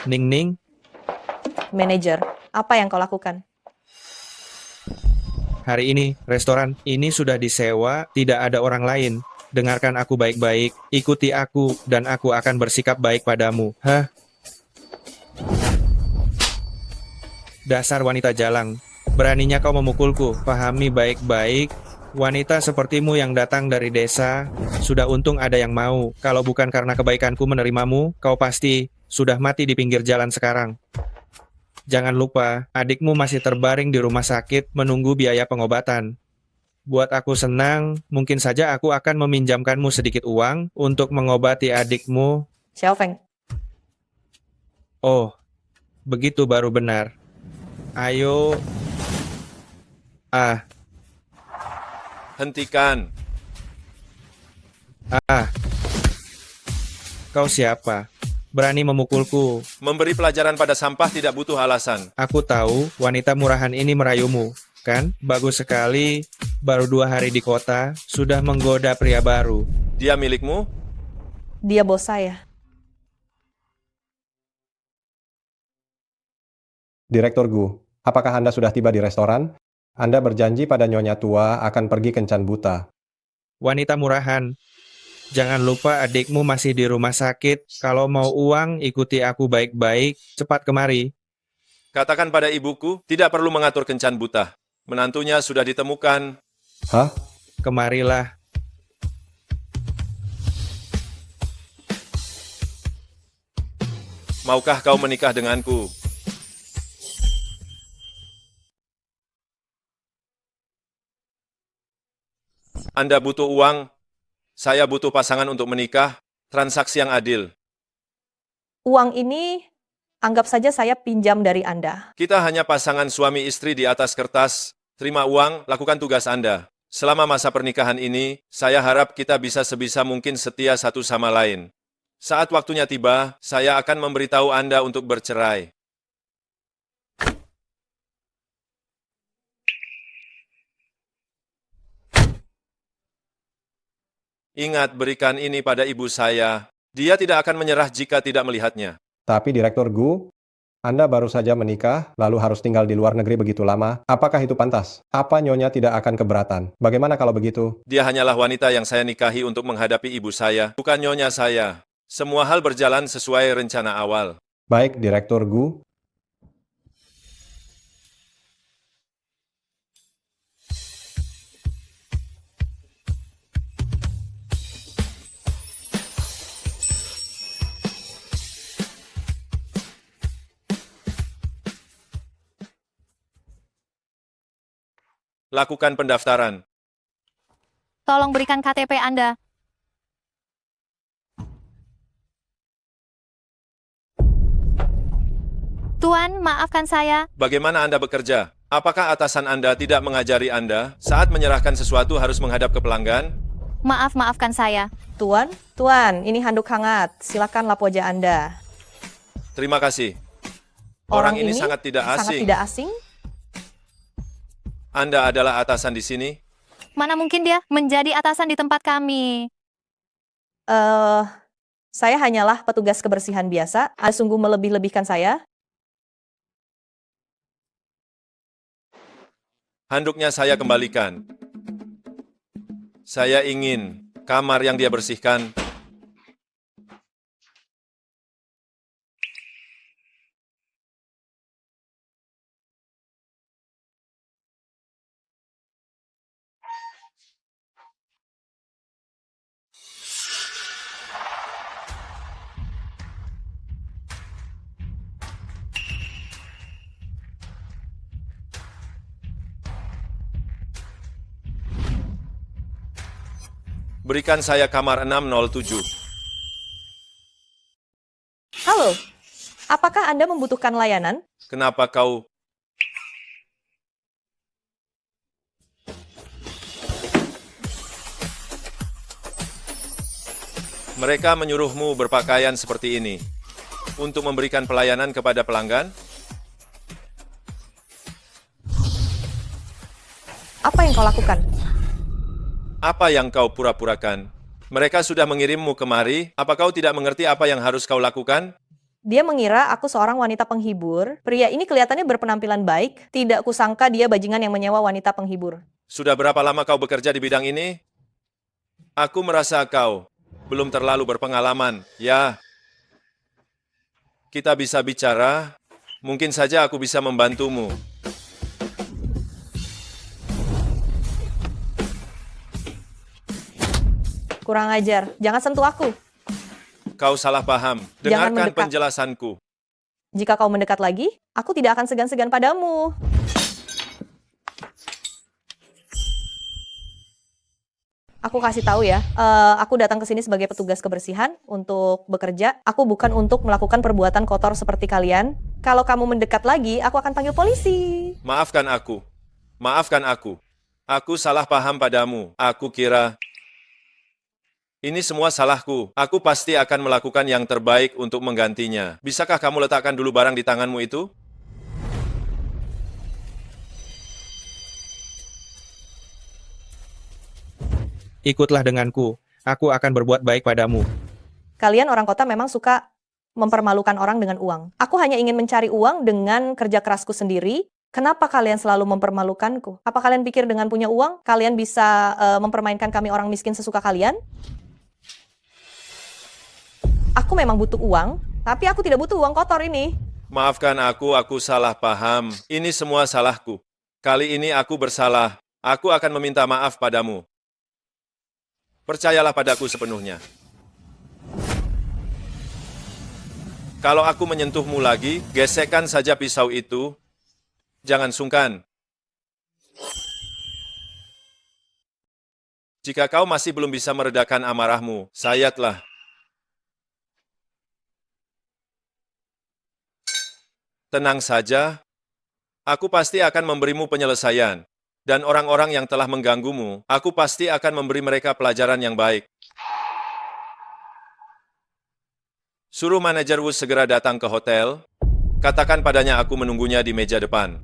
Ning-ning, Manajer, apa yang kau lakukan? hari ini, restoran ini sudah disewa, tidak ada orang lain. Dengarkan aku baik-baik, ikuti aku, dan aku akan bersikap baik padamu. Hah? Dasar wanita jalang. Beraninya kau memukulku, pahami baik-baik. Wanita sepertimu yang datang dari desa, sudah untung ada yang mau. Kalau bukan karena kebaikanku menerimamu, kau pasti sudah mati di pinggir jalan sekarang. Jangan lupa, adikmu masih terbaring di rumah sakit menunggu biaya pengobatan. Buat aku senang, mungkin saja aku akan meminjamkanmu sedikit uang untuk mengobati adikmu. Xiaofeng, Oh, begitu baru benar. Ayo, ah, Hentikan. kau siapa? Berani memukulku. Memberi pelajaran pada sampah tidak butuh alasan. Aku tahu wanita murahan ini merayumu, kan? Bagus sekali, baru 2 hari di kota, sudah menggoda pria baru. Dia milikmu? dia bos saya. Direktur Gu, apakah Anda sudah tiba di restoran? Anda berjanji pada Nyonya Tua akan pergi kencan buta. Wanita murahan, jangan lupa adikmu masih di rumah sakit. Kalau mau uang, ikuti aku baik-baik, cepat kemari. Katakan pada ibuku, tidak perlu mengatur kencan buta. Menantunya sudah ditemukan. Hah? Kemarilah. Maukah kau menikah denganku? Anda butuh uang, saya butuh pasangan untuk menikah, transaksi yang adil. Uang ini, anggap saja saya pinjam dari Anda. Kita hanya pasangan suami istri di atas kertas. Terima uang, lakukan tugas Anda. Selama masa pernikahan ini, saya harap kita bisa sebisa mungkin setia satu sama lain. Saat waktunya tiba, saya akan memberitahu Anda untuk bercerai. Ingat, berikan ini pada ibu saya. Dia tidak akan menyerah jika tidak melihatnya. Tapi Direktur Gu, Anda baru saja menikah, lalu harus tinggal di luar negeri begitu lama. Apakah itu pantas? Apa Nyonya tidak akan keberatan? Bagaimana kalau begitu? Dia hanyalah wanita yang saya nikahi untuk menghadapi ibu saya, bukan nyonya saya. Semua hal berjalan sesuai rencana awal. Baik, Direktur Gu. Lakukan pendaftaran. Tolong berikan KTP Anda. Tuan, maafkan saya. Bagaimana Anda bekerja? Apakah atasan Anda tidak mengajari Anda saat menyerahkan sesuatu harus menghadap ke pelanggan? Maafkan saya. Tuan, ini handuk hangat. Silakan lap wajah Anda. Terima kasih. Orang ini sangat tidak Sangat asing. tidak asing? Anda adalah atasan di sini? Mana mungkin dia menjadi atasan di tempat kami? Saya hanyalah petugas kebersihan biasa. Anda sungguh melebih-lebihkan saya. Handuknya saya kembalikan. Saya ingin kamar yang dia bersihkan. Berikan saya kamar 607. Halo, apakah Anda membutuhkan layanan? Kenapa kau... Mereka menyuruhmu berpakaian seperti ini untuk memberikan pelayanan kepada pelanggan? Apa yang kau lakukan? Apa yang kau pura-purakan? Mereka sudah mengirimmu kemari, apa kau tidak mengerti apa yang harus kau lakukan? Dia mengira aku seorang wanita penghibur. Pria ini kelihatannya berpenampilan baik. Tidak kusangka dia bajingan yang menyewa wanita penghibur. Sudah berapa lama kau bekerja di bidang ini? Aku merasa kau belum terlalu berpengalaman. Ya, kita bisa bicara. Mungkin saja aku bisa membantumu. Kurang ajar. Jangan sentuh aku. Kau salah paham. Jangan Dengarkan mendekat. penjelasanku. Jika kau mendekat lagi, aku tidak akan segan-segan padamu. Aku kasih tahu ya, aku datang ke sini sebagai petugas kebersihan untuk bekerja. Aku bukan untuk melakukan perbuatan kotor seperti kalian. Kalau kamu mendekat lagi, aku akan panggil polisi. Maafkan aku. Maafkan aku. Aku salah paham padamu. Aku kira ini semua salahku. Aku pasti akan melakukan yang terbaik untuk menggantinya. Bisakah kamu letakkan dulu barang di tanganmu itu? Ikutlah denganku. Aku akan berbuat baik padamu. Kalian orang kota memang suka mempermalukan orang dengan uang. Aku hanya ingin mencari uang dengan kerja kerasku sendiri. Kenapa kalian selalu mempermalukanku? Apa kalian pikir dengan punya uang, kalian bisa mempermainkan kami orang miskin sesuka kalian? Aku memang butuh uang, tapi aku tidak butuh uang kotor ini. Maafkan aku salah paham. Ini semua salahku. Kali ini aku bersalah. Aku akan meminta maaf padamu. Percayalah padaku sepenuhnya. Kalau aku menyentuhmu lagi, gesekkan saja pisau itu. Jangan sungkan. Jika kau masih belum bisa meredakan amarahmu, sayatlah. Tenang saja, aku pasti akan memberimu penyelesaian. Dan orang-orang yang telah mengganggumu, aku pasti akan memberi mereka pelajaran yang baik. Suruh manajer Wu segera datang ke hotel. Katakan padanya aku menunggunya di meja depan.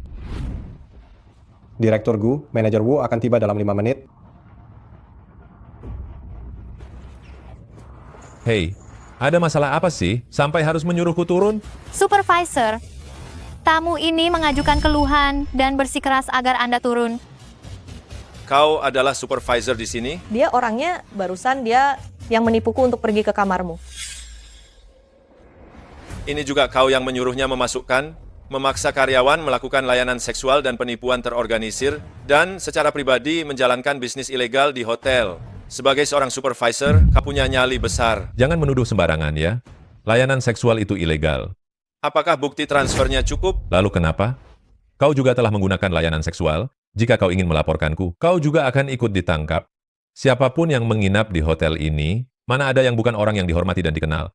Direktur Gu, manajer Wu akan tiba dalam 5 menit. Hei, ada masalah apa sih sampai harus menyuruhku turun? Supervisor, tamu ini mengajukan keluhan dan bersikeras agar Anda turun. Kau adalah supervisor di sini? Dia orangnya, barusan dia yang menipuku untuk pergi ke kamarmu. Ini juga kau yang menyuruhnya memaksa karyawan melakukan layanan seksual dan penipuan terorganisir, dan secara pribadi menjalankan bisnis ilegal di hotel. Sebagai seorang supervisor, kau punya nyali besar. Jangan menuduh sembarangan ya. Layanan seksual itu ilegal. Apakah bukti transfernya cukup? Lalu kenapa? Kau juga telah menggunakan layanan seksual. Jika kau ingin melaporkanku, kau juga akan ikut ditangkap. Siapapun yang menginap di hotel ini, mana ada yang bukan orang yang dihormati dan dikenal.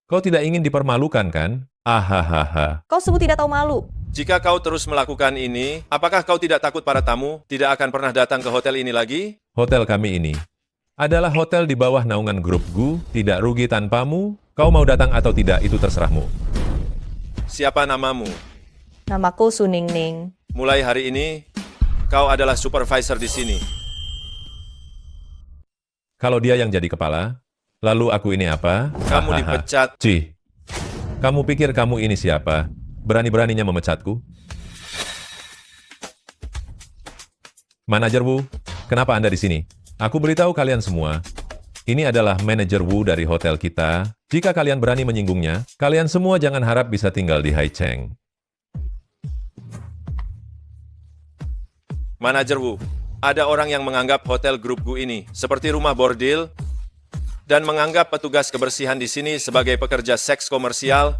Kau tidak ingin dipermalukan, kan? Ahahaha. Kau sungguh tidak tahu malu. Jika kau terus melakukan ini, apakah kau tidak takut para tamu tidak akan pernah datang ke hotel ini lagi? Hotel kami ini adalah hotel di bawah naungan grup Gu, tidak rugi tanpamu. Kau mau datang atau tidak, itu terserahmu. Siapa namamu? Namaku Suningning. Mulai hari ini, kau adalah supervisor di sini. Kalau dia yang jadi kepala, lalu aku ini apa? Kamu Hahaha. dipecat. Cih, kamu pikir kamu ini siapa? Berani-beraninya memecatku? Manajer Wu, kenapa Anda di sini? Aku beritahu kalian semua, ini adalah manajer Wu dari hotel kita. Jika kalian berani menyinggungnya, kalian semua jangan harap bisa tinggal di Haicheng. Manajer Wu, ada orang yang menganggap hotel grup Gu ini seperti rumah bordil dan menganggap petugas kebersihan di sini sebagai pekerja seks komersial.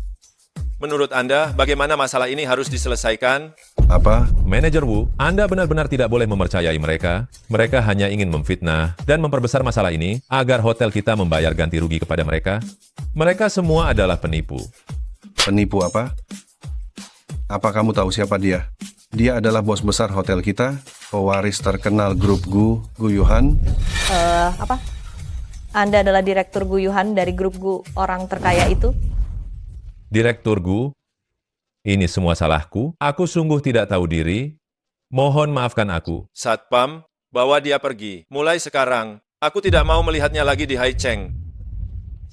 Menurut Anda, bagaimana masalah ini harus diselesaikan? Apa? Manajer Wu, Anda benar-benar tidak boleh mempercayai mereka. Mereka hanya ingin memfitnah dan memperbesar masalah ini agar hotel kita membayar ganti rugi kepada mereka. Mereka semua adalah penipu. Penipu apa? Apa kamu tahu siapa dia? Dia adalah bos besar hotel kita, pewaris terkenal grup Gu, Guyuhan. Apa? Anda adalah direktur Guyuhan dari grup Gu orang terkaya itu? Direktur Gu, ini semua salahku. Aku sungguh tidak tahu diri. Mohon maafkan aku.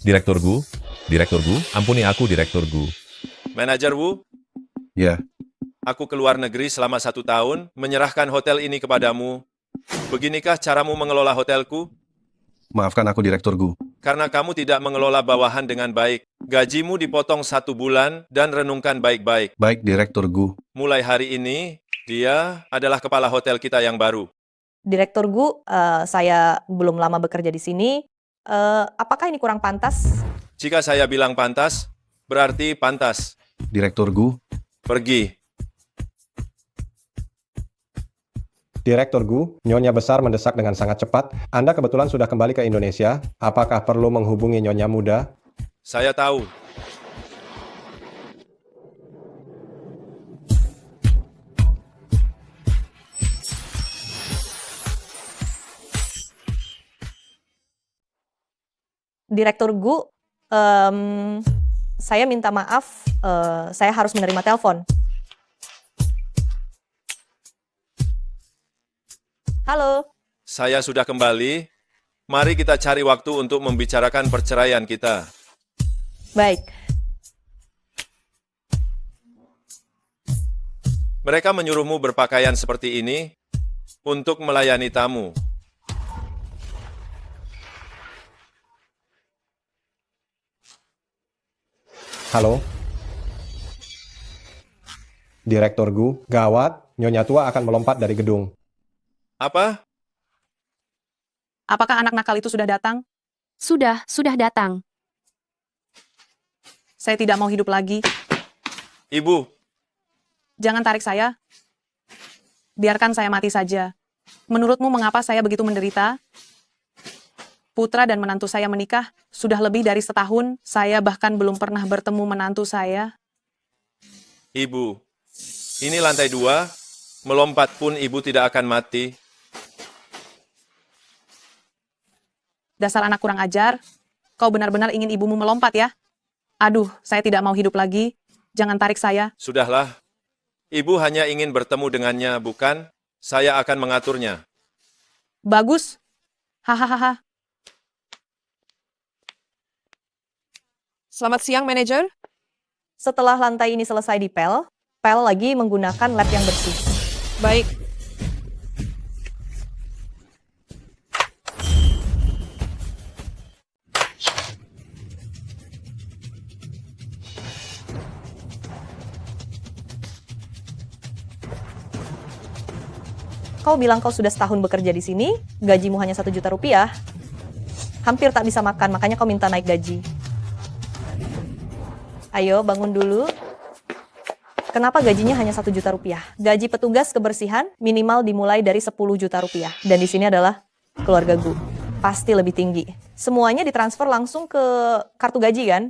Direktur Gu, ampuni aku Direktur Gu. Manajer Wu, Ya, aku keluar negeri selama 1 tahun, menyerahkan hotel ini kepadamu. Beginikah caramu mengelola hotelku? maafkan aku Direktur Gu. Karena kamu tidak mengelola bawahan dengan baik. Gajimu dipotong 1 bulan dan renungkan baik-baik. Baik Direktur Gu. Mulai hari ini, dia adalah kepala hotel kita yang baru. Direktur Gu, saya belum lama bekerja di sini. Apakah ini kurang pantas? Jika saya bilang pantas, berarti pantas. Direktur Gu, Pergi. Direktur Gu, Nyonya Besar mendesak dengan sangat cepat. Anda kebetulan sudah kembali ke Indonesia. Apakah perlu menghubungi Nyonya Muda? Saya tahu. Direktur Gu, saya minta maaf, saya harus menerima telepon. Halo, Saya sudah kembali. Mari kita cari waktu untuk membicarakan perceraian kita. baik. Mereka menyuruhmu berpakaian seperti ini untuk melayani tamu. Halo? Direktur Gu, gawat, Nyonya Tua akan melompat dari gedung. Apa? Apakah anak nakal itu sudah datang? Sudah datang. Saya tidak mau hidup lagi. Ibu, Jangan tarik saya. Biarkan saya mati saja. Menurutmu mengapa saya begitu menderita? Putra dan menantu saya menikah. Sudah lebih dari setahun. Saya bahkan belum pernah bertemu menantu saya. ibu. Ini lantai 2. Melompat pun ibu tidak akan mati. Dasar anak kurang ajar. Kau benar-benar ingin ibumu melompat ya? Aduh, saya tidak mau hidup lagi. Jangan tarik saya. Sudahlah. Ibu hanya ingin bertemu dengannya, bukan? Saya akan mengaturnya. Bagus. Hahaha. Selamat siang, manajer. Setelah lantai ini selesai dipel, pel lagi menggunakan lap yang bersih. Baik. Kau bilang kau sudah setahun bekerja di sini, gajimu hanya 1 juta rupiah. Hampir tak bisa makan, makanya kau minta naik gaji. Ayo, bangun dulu. Kenapa gajinya hanya 1 juta rupiah? Gaji petugas kebersihan minimal dimulai dari 10 juta rupiah. Dan di sini adalah keluarga Gu. Pasti lebih tinggi. Semuanya ditransfer langsung ke kartu gaji kan?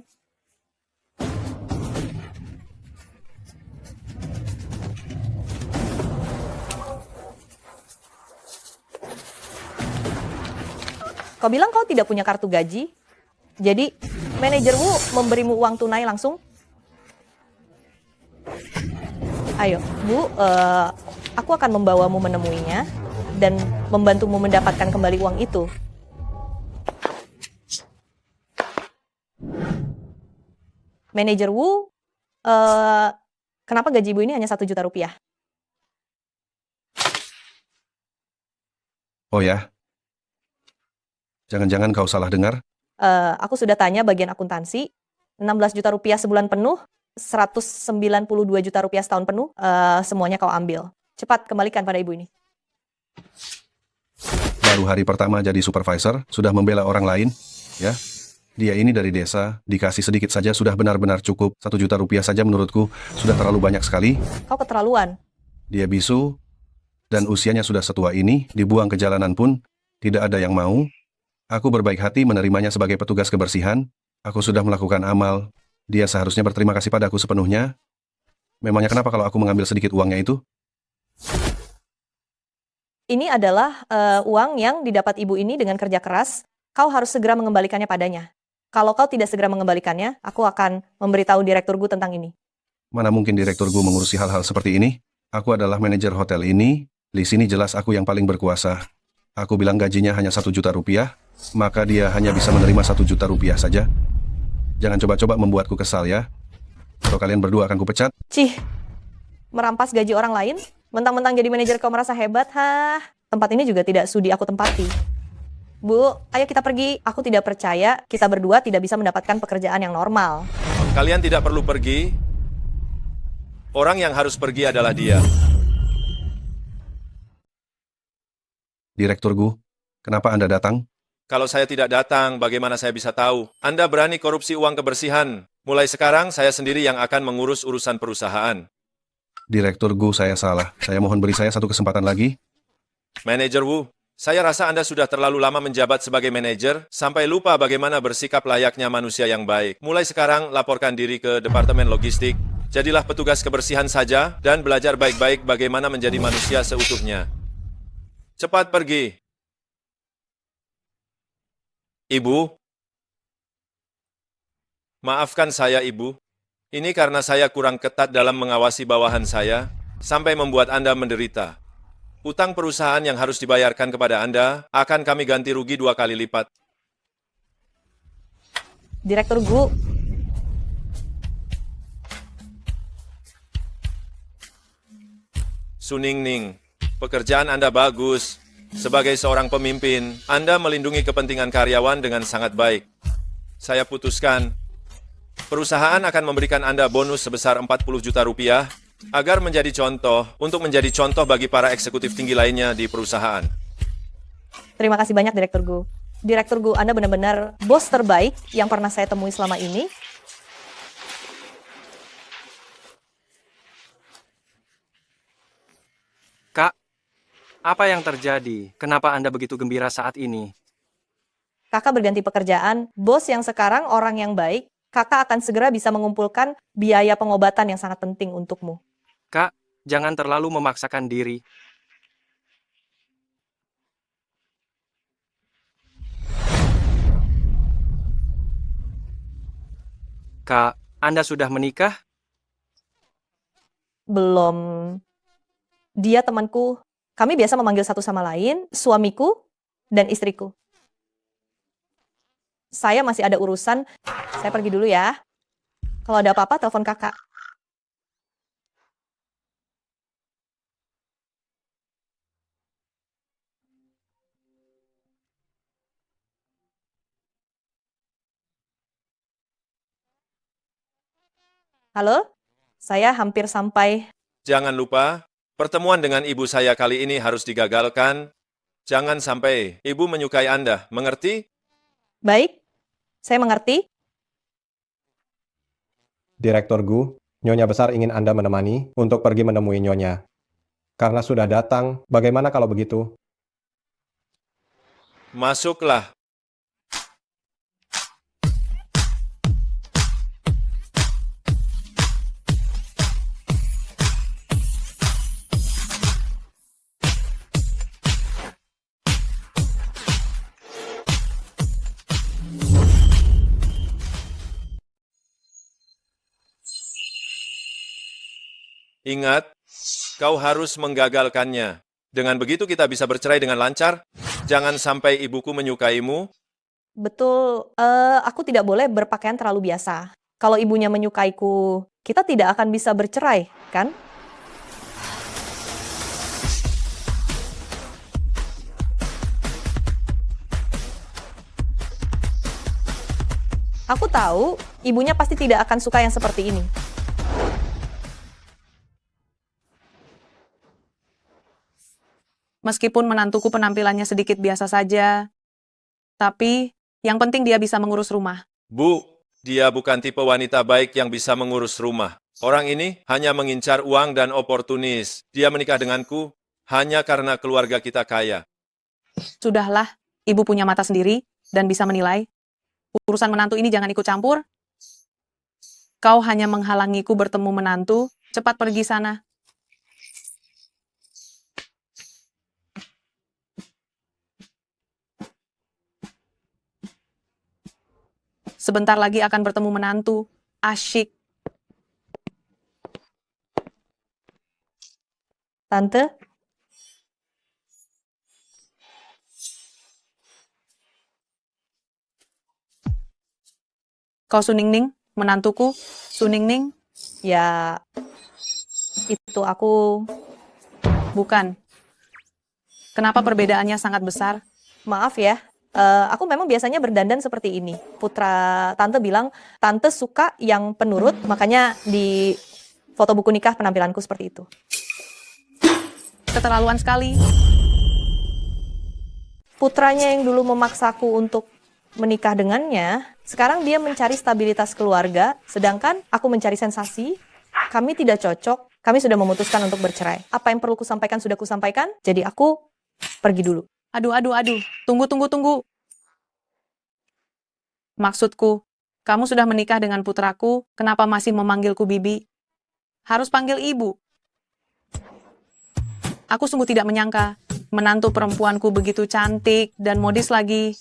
Kau bilang kau tidak punya kartu gaji, jadi manajermu memberimu uang tunai langsung? Ayo, Bu, aku akan membawamu menemuinya dan membantumu mendapatkan kembali uang itu. Manajer Wu, kenapa gaji Ibu ini hanya 1 juta rupiah? oh ya. Jangan-jangan kau salah dengar? Aku sudah tanya bagian akuntansi, 16 juta rupiah sebulan penuh, 192 juta rupiah setahun penuh, semuanya kau ambil. Cepat kembalikan pada ibu ini. Baru hari pertama jadi supervisor, sudah membela orang lain, ya? Dia ini dari desa, dikasih sedikit saja sudah benar-benar cukup. 1 juta rupiah saja menurutku sudah terlalu banyak sekali. Kau keterlaluan. Dia bisu, dan usianya sudah setua ini, dibuang ke jalanan pun, tidak ada yang mau. Aku berbaik hati menerimanya sebagai petugas kebersihan. Aku sudah melakukan amal. Dia seharusnya berterima kasih padaku sepenuhnya. Memangnya kenapa kalau aku mengambil sedikit uangnya itu? Ini adalah uang yang didapat ibu ini dengan kerja keras. Kau harus segera mengembalikannya padanya. Kalau kau tidak segera mengembalikannya, aku akan memberitahu direktur Gu tentang ini. Mana mungkin direktur Gu mengurusi hal-hal seperti ini? Aku adalah manajer hotel ini. Di sini jelas aku yang paling berkuasa. Aku bilang gajinya hanya 1 juta rupiah. maka dia hanya bisa menerima 1 juta rupiah saja. Jangan coba-coba membuatku kesal ya. Atau kalian berdua akan kupecat. Cih, merampas gaji orang lain? Mentang-mentang jadi manajer kau merasa hebat, hah? Tempat ini juga tidak sudi aku tempati. Bu, ayo kita pergi. Aku tidak percaya kita berdua tidak bisa mendapatkan pekerjaan yang normal. Kalian tidak perlu pergi. Orang yang harus pergi adalah dia. Direktur Gu, kenapa Anda datang? Kalau saya tidak datang, bagaimana saya bisa tahu? Anda berani korupsi uang kebersihan. Mulai sekarang, saya sendiri yang akan mengurus urusan perusahaan. Direktur Gu, saya salah. Saya mohon beri saya 1 kesempatan lagi. Manajer Wu, saya rasa Anda sudah terlalu lama menjabat sebagai manajer, sampai lupa bagaimana bersikap layaknya manusia yang baik. Mulai sekarang, laporkan diri ke Departemen Logistik. Jadilah petugas kebersihan saja, dan belajar baik-baik bagaimana menjadi manusia seutuhnya. Cepat pergi. Ibu, maafkan saya, Ibu. Ini karena saya kurang ketat dalam mengawasi bawahan saya, sampai membuat Anda menderita. Utang perusahaan yang harus dibayarkan kepada Anda akan kami ganti rugi 2 kali lipat. Direktur Gu, Suningning, pekerjaan Anda bagus. Sebagai seorang pemimpin, Anda melindungi kepentingan karyawan dengan sangat baik. Saya putuskan, perusahaan akan memberikan Anda bonus sebesar 40 juta rupiah agar menjadi contoh untuk menjadi contoh bagi para eksekutif tinggi lainnya di perusahaan. terima kasih banyak Direktur Gu. Direktur Gu, Anda benar-benar bos terbaik yang pernah saya temui selama ini. Kak, apa yang terjadi? Kenapa Anda begitu gembira saat ini? Kakak berganti pekerjaan, bos yang sekarang orang yang baik, kakak akan segera bisa mengumpulkan biaya pengobatan yang sangat penting untukmu. Kak, jangan terlalu memaksakan diri. Kak, Anda sudah menikah? Belum. Dia temanku. Kami biasa memanggil satu sama lain, suamiku dan istriku. Saya masih ada urusan, saya pergi dulu ya. Kalau ada apa-apa, telepon kakak. Halo, saya hampir sampai. Jangan lupa, pertemuan dengan ibu saya kali ini harus digagalkan. Jangan sampai ibu menyukai Anda, mengerti? Baik, saya mengerti. Direktur Gu, Nyonya Besar ingin Anda menemani untuk pergi menemui Nyonya. Karena sudah datang, bagaimana kalau begitu? Masuklah. Ingat, kau harus menggagalkannya. Dengan begitu kita bisa bercerai dengan lancar. Jangan sampai ibuku menyukaimu. Betul, aku tidak boleh berpakaian terlalu biasa. Kalau ibunya menyukaiku, kita tidak akan bisa bercerai, kan? Aku tahu, ibunya pasti tidak akan suka yang seperti ini. Meskipun menantuku penampilannya sedikit biasa saja, tapi yang penting dia bisa mengurus rumah. Bu, dia bukan tipe wanita baik yang bisa mengurus rumah. Orang ini hanya mengincar uang dan oportunis. Dia menikah denganku hanya karena keluarga kita kaya. Sudahlah, ibu punya mata sendiri dan bisa menilai. Urusan menantu ini jangan ikut campur. Kau hanya menghalangiku bertemu menantu. Cepat pergi sana. Sebentar lagi akan bertemu menantu. Asyik. Tante, Kau Suningning, menantuku, Suningning, Ya, itu aku bukan. Kenapa perbedaannya sangat besar? maaf ya. Aku memang biasanya berdandan seperti ini. Putra tante bilang, tante suka yang penurut, makanya di foto buku nikah penampilanku seperti itu. Keterlaluan sekali. Putranya yang dulu memaksaku untuk menikah dengannya, sekarang dia mencari stabilitas keluarga, sedangkan aku mencari sensasi. Kami tidak cocok, kami sudah memutuskan untuk bercerai. Apa yang perlu kusampaikan sudah kusampaikan, jadi aku pergi dulu. Aduh. Tunggu. Maksudku, kamu sudah menikah dengan putraku, kenapa masih memanggilku Bibi? Harus panggil ibu. Aku sungguh tidak menyangka, menantu perempuanku begitu cantik dan modis lagi.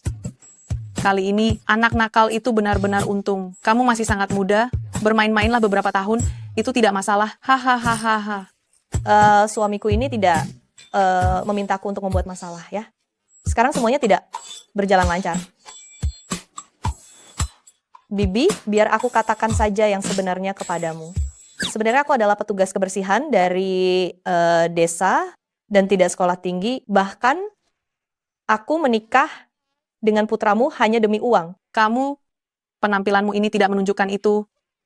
Kali ini, anak nakal itu benar-benar untung. Kamu masih sangat muda, bermain-mainlah beberapa tahun, itu tidak masalah. Hahaha. Suamiku ini tidak memintaku untuk membuat masalah ya. Sekarang semuanya tidak berjalan lancar. Bibi, biar aku katakan saja yang sebenarnya kepadamu. Sebenarnya aku adalah petugas kebersihan dari desa dan tidak sekolah tinggi. Bahkan aku menikah dengan putramu hanya demi uang. Kamu, penampilanmu ini tidak menunjukkan itu.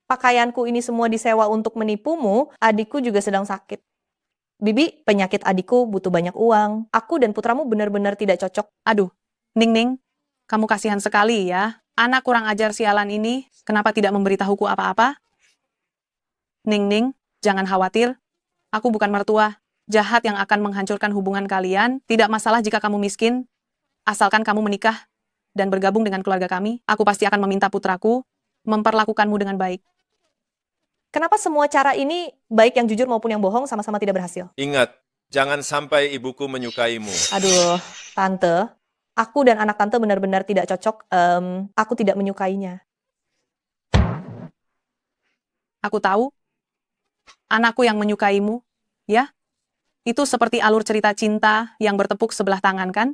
Pakaianku ini semua disewa untuk menipumu, adikku juga sedang sakit. Bibi, penyakit adikku butuh banyak uang. Aku dan putramu benar-benar tidak cocok. Aduh, Ning, kamu kasihan sekali ya. Anak kurang ajar sialan ini, kenapa tidak memberitahuku apa-apa? Ning, jangan khawatir. Aku bukan mertua jahat yang akan menghancurkan hubungan kalian. Tidak masalah jika kamu miskin, asalkan kamu menikah dan bergabung dengan keluarga kami. Aku pasti akan meminta putraku memperlakukanmu dengan baik. Kenapa semua cara ini, baik yang jujur maupun yang bohong, sama-sama tidak berhasil? Ingat, jangan sampai ibuku menyukaimu. Aduh, tante, aku dan anak tante benar-benar tidak cocok. Aku tidak menyukainya. Aku tahu, anakku yang menyukaimu, ya? Itu seperti alur cerita cinta yang bertepuk sebelah tangan, kan?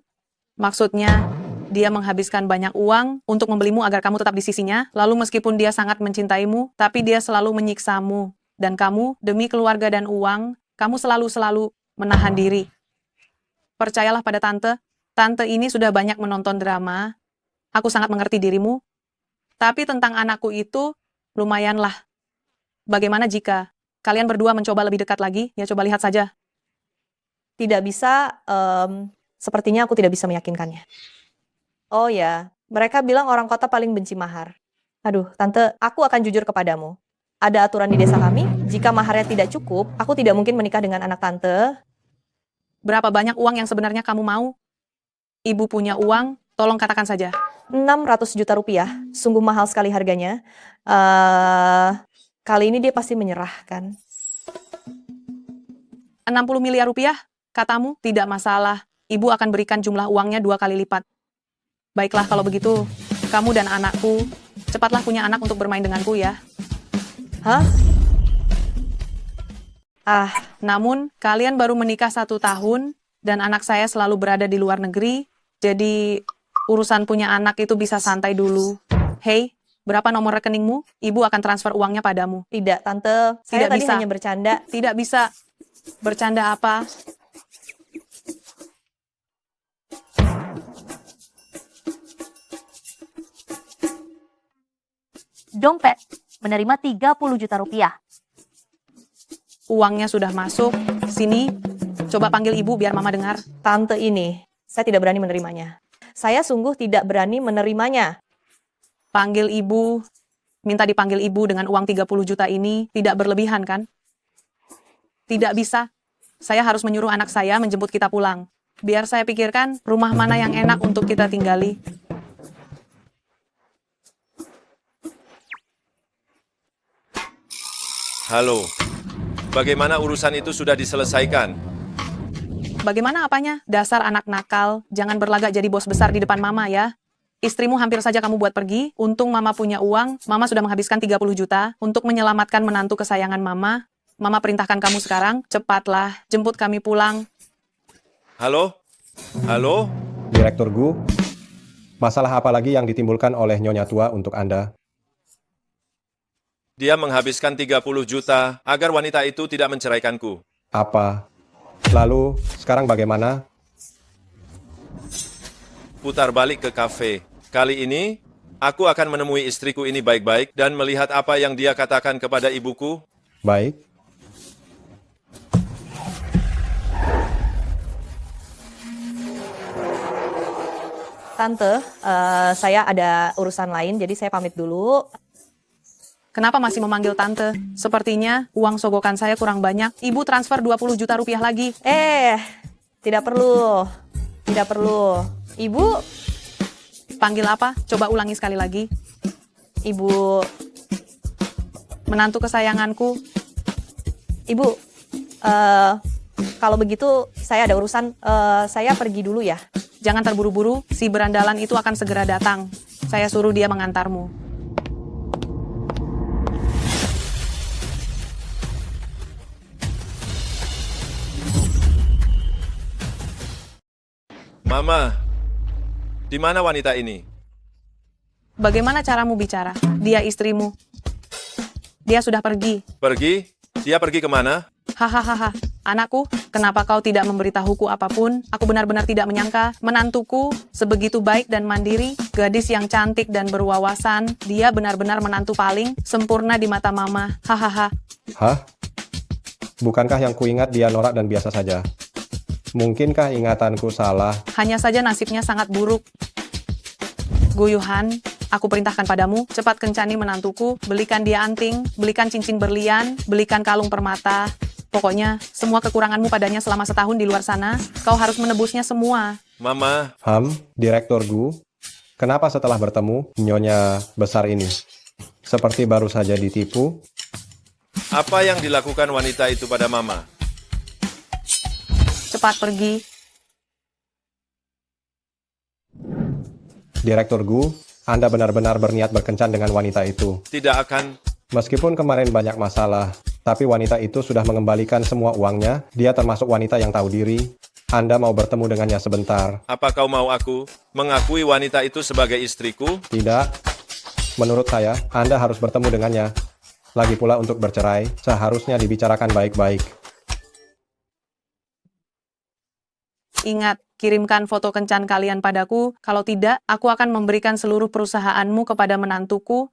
Maksudnya, dia menghabiskan banyak uang untuk membelimu agar kamu tetap di sisinya, lalu meskipun dia sangat mencintaimu, tapi dia selalu menyiksamu. Dan kamu, demi keluarga dan uang, kamu selalu menahan diri. Percayalah pada tante ini sudah banyak menonton drama. Aku sangat mengerti dirimu. Tapi tentang anakku itu, lumayanlah. Bagaimana jika kalian berdua mencoba lebih dekat lagi? Ya coba lihat saja. Tidak bisa, sepertinya aku tidak bisa meyakinkannya. Oh ya, mereka bilang orang kota paling benci mahar. Aduh, tante, aku akan jujur kepadamu. Ada aturan di desa kami, jika maharnya tidak cukup, aku tidak mungkin menikah dengan anak tante. Berapa banyak uang yang sebenarnya kamu mau? Ibu punya uang, tolong katakan saja. 600 juta rupiah, sungguh mahal sekali harganya. Kali ini dia pasti menyerah, kan? 60 miliar rupiah, katamu, tidak masalah. Ibu akan berikan jumlah uangnya 2 kali lipat. Baiklah kalau begitu, kamu dan anakku, cepatlah punya anak untuk bermain denganku ya. Hah? Namun, kalian baru menikah 1 tahun, dan anak saya selalu berada di luar negeri, jadi urusan punya anak itu bisa santai dulu. Hei, berapa nomor rekeningmu? Ibu akan transfer uangnya padamu. Tidak, tante. Saya Tidak tadi bisa. hanya bercanda. Tidak bisa. Bercanda apa? Dompet, menerima 30 juta rupiah. Uangnya sudah masuk. Sini, coba panggil ibu biar mama dengar. Tante ini, saya tidak berani menerimanya. Saya sungguh tidak berani menerimanya. Panggil ibu. Minta dipanggil ibu dengan uang 30 juta ini tidak berlebihan kan? Tidak bisa. Saya harus menyuruh anak saya menjemput kita pulang. Biar saya pikirkan rumah mana yang enak untuk kita tinggali. Halo, bagaimana urusan itu sudah diselesaikan? Bagaimana apanya? Dasar anak nakal, jangan berlagak jadi bos besar di depan mama ya. Istrimu hampir saja kamu buat pergi, untung mama punya uang, mama sudah menghabiskan 30 juta untuk menyelamatkan menantu kesayangan mama. Mama perintahkan kamu sekarang, cepatlah, jemput kami pulang. Halo? Halo? Direktur Gu, masalah apa lagi yang ditimbulkan oleh Nyonya Tua untuk Anda? Dia menghabiskan 30 juta agar wanita itu tidak menceraikanku. Apa? Lalu, sekarang bagaimana? Putar balik ke kafe. Kali ini, aku akan menemui istriku ini baik-baik dan melihat apa yang dia katakan kepada ibuku. Baik. Tante, saya ada urusan lain, jadi saya pamit dulu. Kenapa masih memanggil tante? Sepertinya uang sogokan saya kurang banyak. Ibu transfer 20 juta rupiah lagi. Tidak perlu. Tidak perlu. Ibu, Panggil apa? Coba ulangi sekali lagi. Ibu, Menantu kesayanganku. Ibu, kalau begitu saya ada urusan, saya pergi dulu ya. Jangan terburu-buru, si berandalan itu akan segera datang. Saya suruh dia mengantarmu. Mama, di mana wanita ini? Bagaimana caramu bicara? Dia istrimu. Dia sudah pergi. Pergi? Dia pergi kemana? Hahaha, anakku, kenapa kau tidak memberitahuku apapun? Aku benar-benar tidak menyangka menantuku sebegitu baik dan mandiri, gadis yang cantik dan berwawasan. Dia benar-benar menantu paling sempurna di mata mama. Hahaha. Hah? Bukankah yang kuingat dia norak dan biasa saja? Mungkinkah ingatanku salah? Hanya saja nasibnya sangat buruk. Guyuhan, aku perintahkan padamu, cepat kencani menantuku, belikan dia anting, belikan cincin berlian, belikan kalung permata. Pokoknya, semua kekuranganmu padanya selama setahun di luar sana, kau harus menebusnya semua. Mama, Direktur Gu, kenapa setelah bertemu nyonya besar ini? Seperti baru saja ditipu? apa yang dilakukan wanita itu pada Mama? Cepat pergi. Direktur Gu, Anda benar-benar berniat berkencan dengan wanita itu. Tidak akan. Meskipun kemarin banyak masalah, tapi wanita itu sudah mengembalikan semua uangnya. Dia termasuk wanita yang tahu diri. Anda mau bertemu dengannya sebentar. Apa kau mau aku mengakui wanita itu sebagai istriku? Tidak. Menurut saya, Anda harus bertemu dengannya. Lagi pula untuk bercerai, seharusnya dibicarakan baik-baik. Ingat, kirimkan foto kencan kalian padaku. Kalau tidak, aku akan memberikan seluruh perusahaanmu kepada menantuku.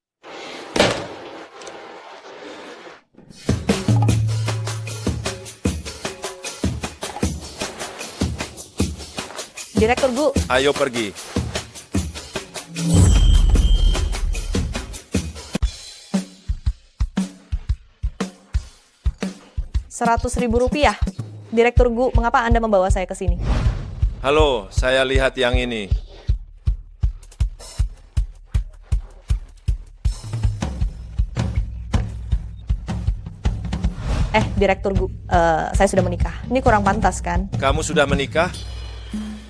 Direktur Gu, Ayo pergi. Rp100.000. Direktur Gu, mengapa Anda membawa saya ke sini? Halo, saya lihat yang ini. Direktur Gu, saya sudah menikah. Ini kurang pantas kan? Kamu sudah menikah?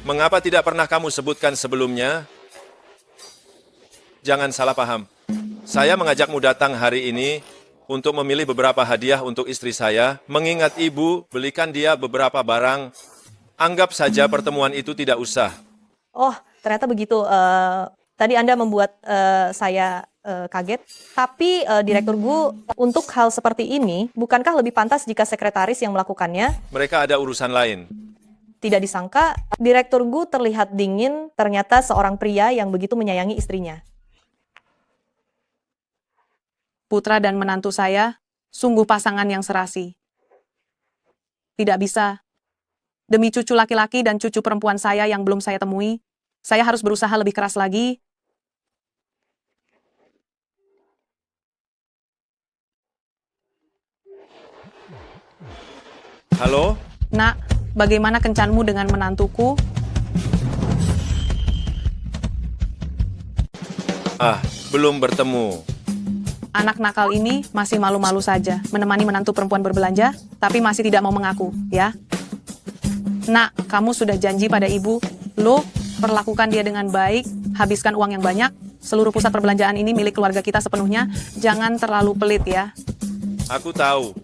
Mengapa tidak pernah kamu sebutkan sebelumnya? Jangan salah paham. Saya mengajakmu datang hari ini untuk memilih beberapa hadiah untuk istri saya. Mengingat ibu, belikan dia beberapa barang. Anggap saja pertemuan itu tidak usah. Oh, ternyata begitu. Tadi Anda membuat saya kaget. Tapi Direktur Gu, untuk hal seperti ini, bukankah lebih pantas jika sekretaris yang melakukannya? Mereka ada urusan lain. Tidak disangka, Direktur Gu terlihat dingin, ternyata seorang pria yang begitu menyayangi istrinya. Putra dan menantu saya, sungguh pasangan yang serasi. Tidak bisa. Demi cucu laki-laki dan cucu perempuan saya yang belum saya temui, saya harus berusaha lebih keras lagi. Halo? Nak, bagaimana kencanmu dengan menantuku? Belum bertemu. Anak nakal ini masih malu-malu saja menemani menantu perempuan berbelanja, tapi masih tidak mau mengaku, ya? Nak, kamu sudah janji pada ibu, lo perlakukan dia dengan baik, habiskan uang yang banyak, seluruh pusat perbelanjaan ini milik keluarga kita sepenuhnya, jangan terlalu pelit ya. Aku tahu.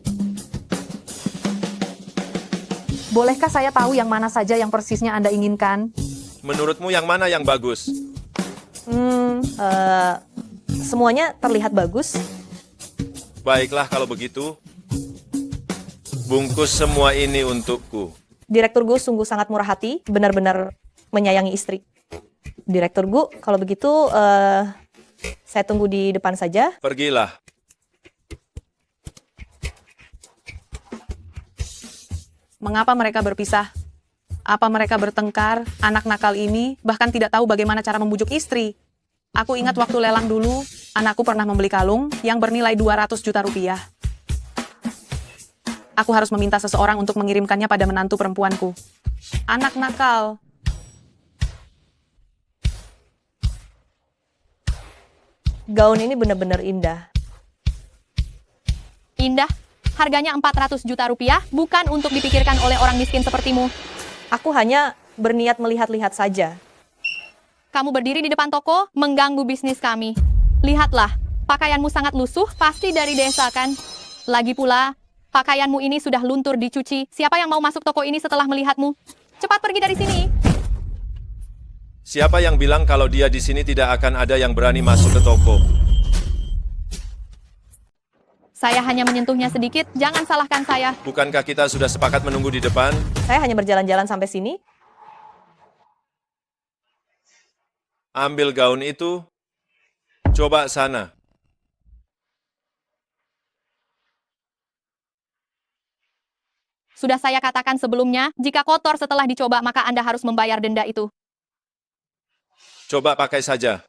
Bolehkah saya tahu yang mana saja yang persisnya Anda inginkan? Menurutmu yang mana yang bagus? Semuanya terlihat bagus. Baiklah kalau begitu. Bungkus semua ini untukku. Direktur Gu sungguh sangat murah hati, benar-benar menyayangi istri. Direktur Gu, kalau begitu saya tunggu di depan saja. Pergilah. Mengapa mereka berpisah? Apa mereka bertengkar? Anak nakal ini bahkan tidak tahu bagaimana cara membujuk istri. Aku ingat waktu lelang dulu, anakku pernah membeli kalung yang bernilai 200 juta rupiah. Aku harus meminta seseorang untuk mengirimkannya pada menantu perempuanku. Anak nakal. Gaun ini benar-benar indah. Indah, harganya 400 juta rupiah, bukan untuk dipikirkan oleh orang miskin sepertimu. Aku hanya berniat melihat-lihat saja. Kamu berdiri di depan toko, mengganggu bisnis kami. Lihatlah, pakaianmu sangat lusuh, pasti dari desa kan? Lagi pula, pakaianmu ini sudah luntur dicuci. Siapa yang mau masuk toko ini setelah melihatmu? Cepat pergi dari sini. Siapa yang bilang kalau dia di sini tidak akan ada yang berani masuk ke toko? Saya hanya menyentuhnya sedikit, jangan salahkan saya. Bukankah kita sudah sepakat menunggu di depan? Saya hanya berjalan-jalan sampai sini. Ambil gaun itu. Coba sana. Sudah saya katakan sebelumnya, jika kotor setelah dicoba maka Anda harus membayar denda itu. Coba pakai saja.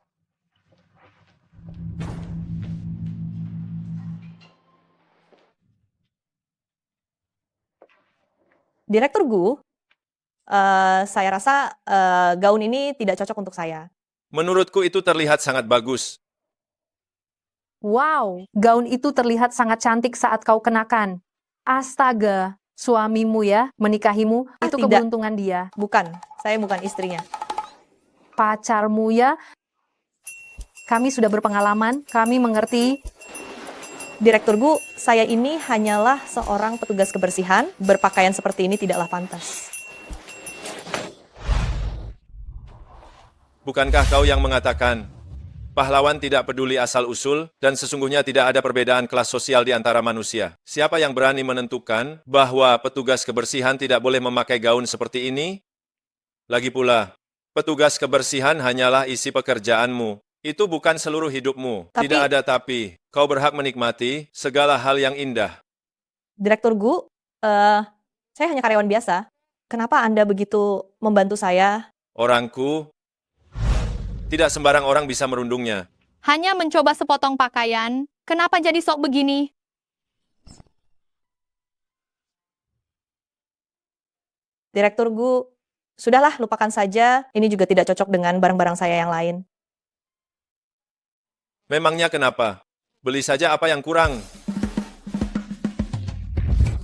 Direktur Gu, saya rasa gaun ini tidak cocok untuk saya. Menurutku itu terlihat sangat bagus. Wow, gaun itu terlihat sangat cantik saat kau kenakan. Astaga, suamimu ya, menikahimu, itu tidak. keberuntungan dia. Bukan, saya bukan istrinya. Pacarmu ya, kami sudah berpengalaman, kami mengerti. Direktur Gu, saya ini hanyalah seorang petugas kebersihan, berpakaian seperti ini tidaklah pantas. Bukankah kau yang mengatakan, pahlawan tidak peduli asal-usul, dan sesungguhnya tidak ada perbedaan kelas sosial di antara manusia? Siapa yang berani menentukan bahwa petugas kebersihan tidak boleh memakai gaun seperti ini? Lagi pula, petugas kebersihan hanyalah isi pekerjaanmu. Itu bukan seluruh hidupmu. Tidak ada tapi. Kau berhak menikmati segala hal yang indah. Direktur Gu, saya hanya karyawan biasa. Kenapa Anda begitu membantu saya? Orangku, tidak sembarang orang bisa merundungnya. Hanya mencoba sepotong pakaian, kenapa jadi sok begini? Direktur Gu, sudahlah lupakan saja. Ini juga tidak cocok dengan barang-barang saya yang lain. Memangnya kenapa? Beli saja apa yang kurang.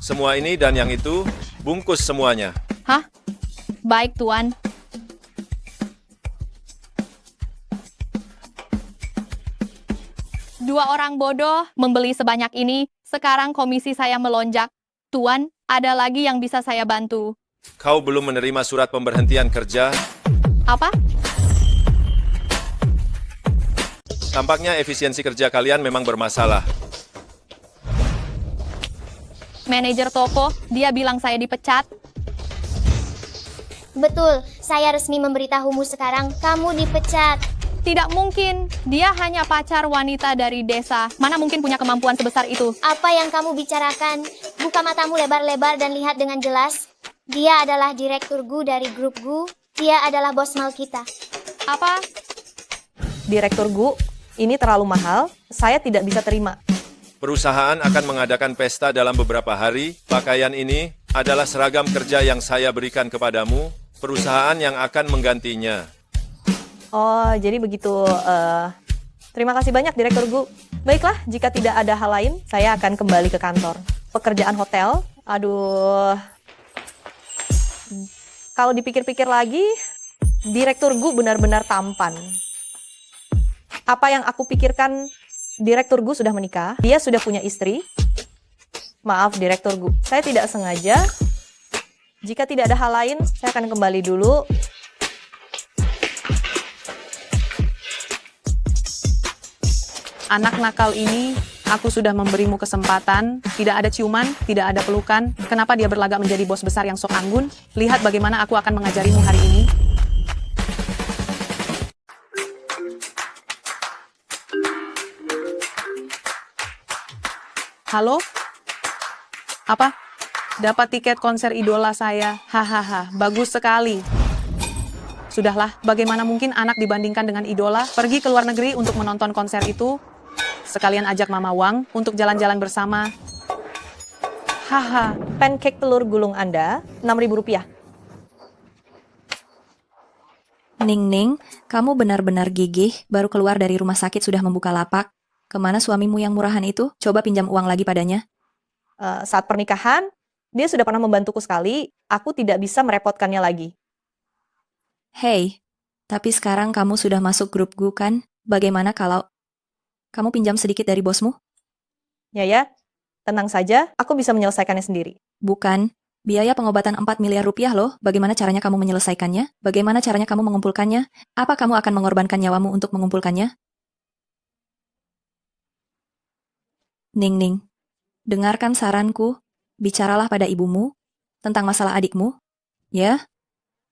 Semua ini dan yang itu, bungkus semuanya. Hah? Baik, Tuan. Dua orang bodoh membeli sebanyak ini, sekarang komisi saya melonjak. Tuan, ada lagi yang bisa saya bantu. Kau belum menerima surat pemberhentian kerja? Apa? Tampaknya efisiensi kerja kalian memang bermasalah. Manajer toko, dia bilang saya dipecat. Betul, saya resmi memberitahumu sekarang, kamu dipecat. Tidak mungkin, dia hanya pacar wanita dari desa. Mana mungkin punya kemampuan sebesar itu? Apa yang kamu bicarakan? Buka matamu lebar-lebar dan lihat dengan jelas. Dia adalah direktur Gu dari grup Gu. Dia adalah bos mal kita. Apa? Direktur Gu, ini terlalu mahal. Saya tidak bisa terima. Perusahaan akan mengadakan pesta dalam beberapa hari. Pakaian ini adalah seragam kerja yang saya berikan kepadamu. Perusahaan yang akan menggantinya. Oh, jadi begitu. Terima kasih banyak, Direktur Gu. Baiklah, jika tidak ada hal lain, saya akan kembali ke kantor. Pekerjaan hotel, aduh. Kalau dipikir-pikir lagi, Direktur Gu benar-benar tampan. Apa yang aku pikirkan, Direktur Gu sudah menikah, dia sudah punya istri. Maaf, Direktur Gu, saya tidak sengaja. Jika tidak ada hal lain, saya akan kembali dulu. Anak nakal ini Aku sudah memberimu kesempatan, tidak ada ciuman, tidak ada pelukan. Kenapa dia berlagak menjadi bos besar yang sok anggun? Lihat bagaimana aku akan mengajarimu hari ini. Halo? Apa? Dapat tiket konser idola saya. Hahaha, bagus sekali. Sudahlah, bagaimana mungkin anak dibandingkan dengan idola? Pergi ke luar negeri untuk menonton konser itu. Sekalian ajak Mama Wang untuk jalan-jalan bersama. Haha, Pancake telur gulung Anda, Rp6.000. Ning, kamu benar-benar gigih, baru keluar dari rumah sakit sudah membuka lapak. Kemana suamimu yang murahan itu? Coba pinjam uang lagi padanya. Saat pernikahan, dia sudah pernah membantuku sekali, aku tidak bisa merepotkannya lagi. Hei, tapi sekarang kamu sudah masuk grup Gu kan? Bagaimana kalau kamu pinjam sedikit dari bosmu? Ya, tenang saja, aku bisa menyelesaikannya sendiri. Bukan. Biaya pengobatan 4 miliar rupiah loh. Bagaimana caranya kamu menyelesaikannya? Bagaimana caranya kamu mengumpulkannya? Apa kamu akan mengorbankan nyawamu untuk mengumpulkannya? Ning, dengarkan saranku. Bicaralah pada ibumu tentang masalah adikmu. Ya?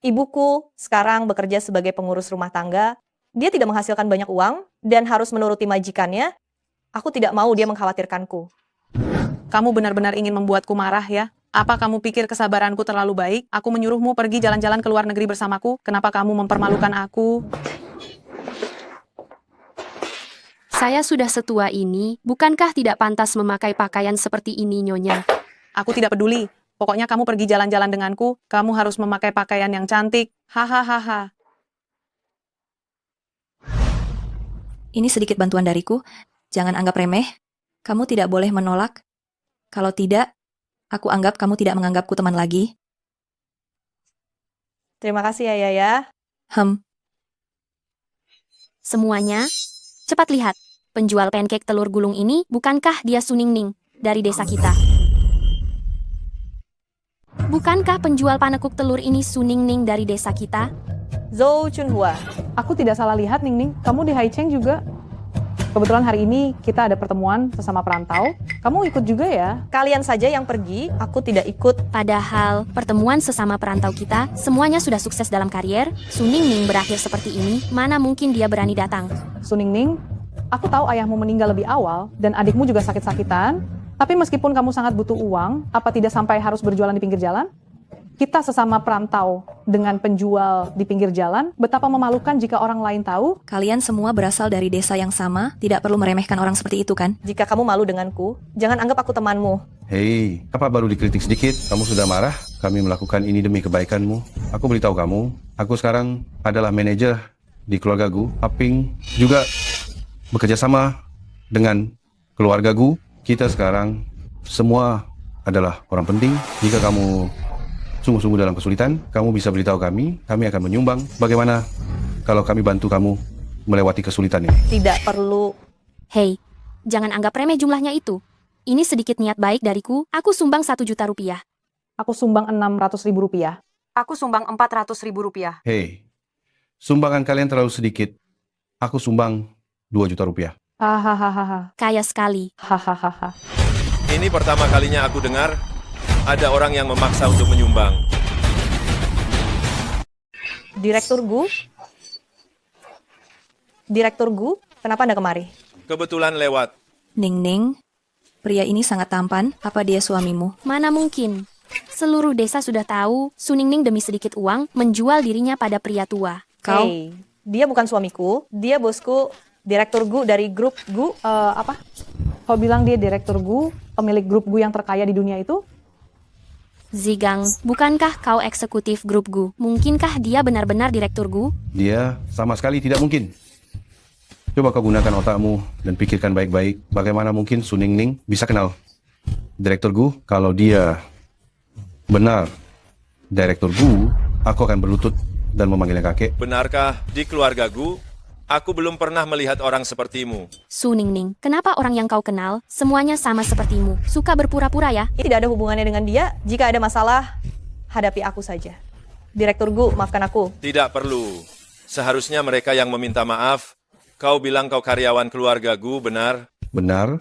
Ibuku sekarang bekerja sebagai pengurus rumah tangga. Dia tidak menghasilkan banyak uang dan harus menuruti majikannya. Aku tidak mau dia mengkhawatirkanku. kamu benar-benar ingin membuatku marah ya? Apa kamu pikir kesabaranku terlalu baik? Aku menyuruhmu pergi jalan-jalan ke luar negeri bersamaku. Kenapa kamu mempermalukan aku? Saya sudah setua ini, bukankah tidak pantas memakai pakaian seperti ini, Nyonya? Aku tidak peduli. Pokoknya kamu pergi jalan-jalan denganku. Kamu harus memakai pakaian yang cantik. Hahaha. Ini sedikit bantuan dariku. Jangan anggap remeh. Kamu tidak boleh menolak. Kalau tidak, aku anggap kamu tidak menganggapku teman lagi. Terima kasih ya, Yaya. Semuanya, cepat lihat. Penjual pancake telur gulung ini, bukankah dia Suningning dari desa kita? Bukankah penjual panekuk telur ini Suningning dari desa kita? Zhou Chunhua. Aku tidak salah lihat, Ningning. Kamu di Haicheng juga. Kebetulan hari ini kita ada pertemuan sesama perantau. Kamu ikut juga ya? Kalian saja yang pergi, aku tidak ikut. Padahal, pertemuan sesama perantau kita, semuanya sudah sukses dalam karier. Suningning berakhir seperti ini, mana mungkin dia berani datang? Suningning, aku tahu ayahmu meninggal lebih awal dan adikmu juga sakit-sakitan. Tapi meskipun kamu sangat butuh uang, apa tidak sampai harus berjualan di pinggir jalan? Kita sesama perantau dengan penjual di pinggir jalan, betapa memalukan jika orang lain tahu. Kalian semua berasal dari desa yang sama, tidak perlu meremehkan orang seperti itu kan? Jika kamu malu denganku, jangan anggap aku temanmu. Hei, apa baru dikritik sedikit? Kamu sudah marah? Kami melakukan ini demi kebaikanmu. Aku beritahu kamu, aku sekarang adalah manajer di keluarga Gu. Aping juga bekerja sama dengan keluarga Gu. Kita sekarang semua adalah orang penting. Jika kamu sungguh-sungguh dalam kesulitan, kamu bisa beritahu kami akan menyumbang. Bagaimana kalau kami bantu kamu melewati kesulitan ini? Tidak perlu. Hei, jangan anggap remeh jumlahnya itu. Ini sedikit niat baik dariku, aku sumbang 1 juta rupiah. Aku sumbang 600.000 rupiah. Aku sumbang 400.000 rupiah. Hei, sumbangan kalian terlalu sedikit. Aku sumbang 2 juta rupiah. Hahaha. Kaya sekali. Hahaha. Ini pertama kalinya aku dengar ada orang yang memaksa untuk menyumbang. Direktur Gu? Direktur Gu, kenapa Anda kemari? Kebetulan lewat. Ning, pria ini sangat tampan. Apa dia suamimu? Mana mungkin? Seluruh desa sudah tahu, Suningning demi sedikit uang menjual dirinya pada pria tua. Kau? Hey, dia bukan suamiku, dia bosku, Direktur Gu dari grup Gu. Apa? Kau bilang dia direktur Gu, pemilik grup Gu yang terkaya di dunia itu? Zigang, bukankah kau eksekutif grup Gu? Mungkinkah dia benar-benar direktur Gu? Dia sama sekali tidak mungkin. Coba kau gunakan otakmu dan pikirkan baik-baik. Bagaimana mungkin Suningning bisa kenal Direktur Gu? Kalau dia benar Direktur Gu, aku akan berlutut dan memanggilnya kakek. Benarkah di keluarga Gu, aku belum pernah melihat orang sepertimu? Suningning, kenapa orang yang kau kenal, semuanya sama sepertimu? Suka berpura-pura ya? Ini tidak ada hubungannya dengan dia. Jika ada masalah, hadapi aku saja. Direktur Gu, maafkan aku. Tidak perlu. Seharusnya mereka yang meminta maaf. Kau bilang kau karyawan keluarga Gu, benar? Benar.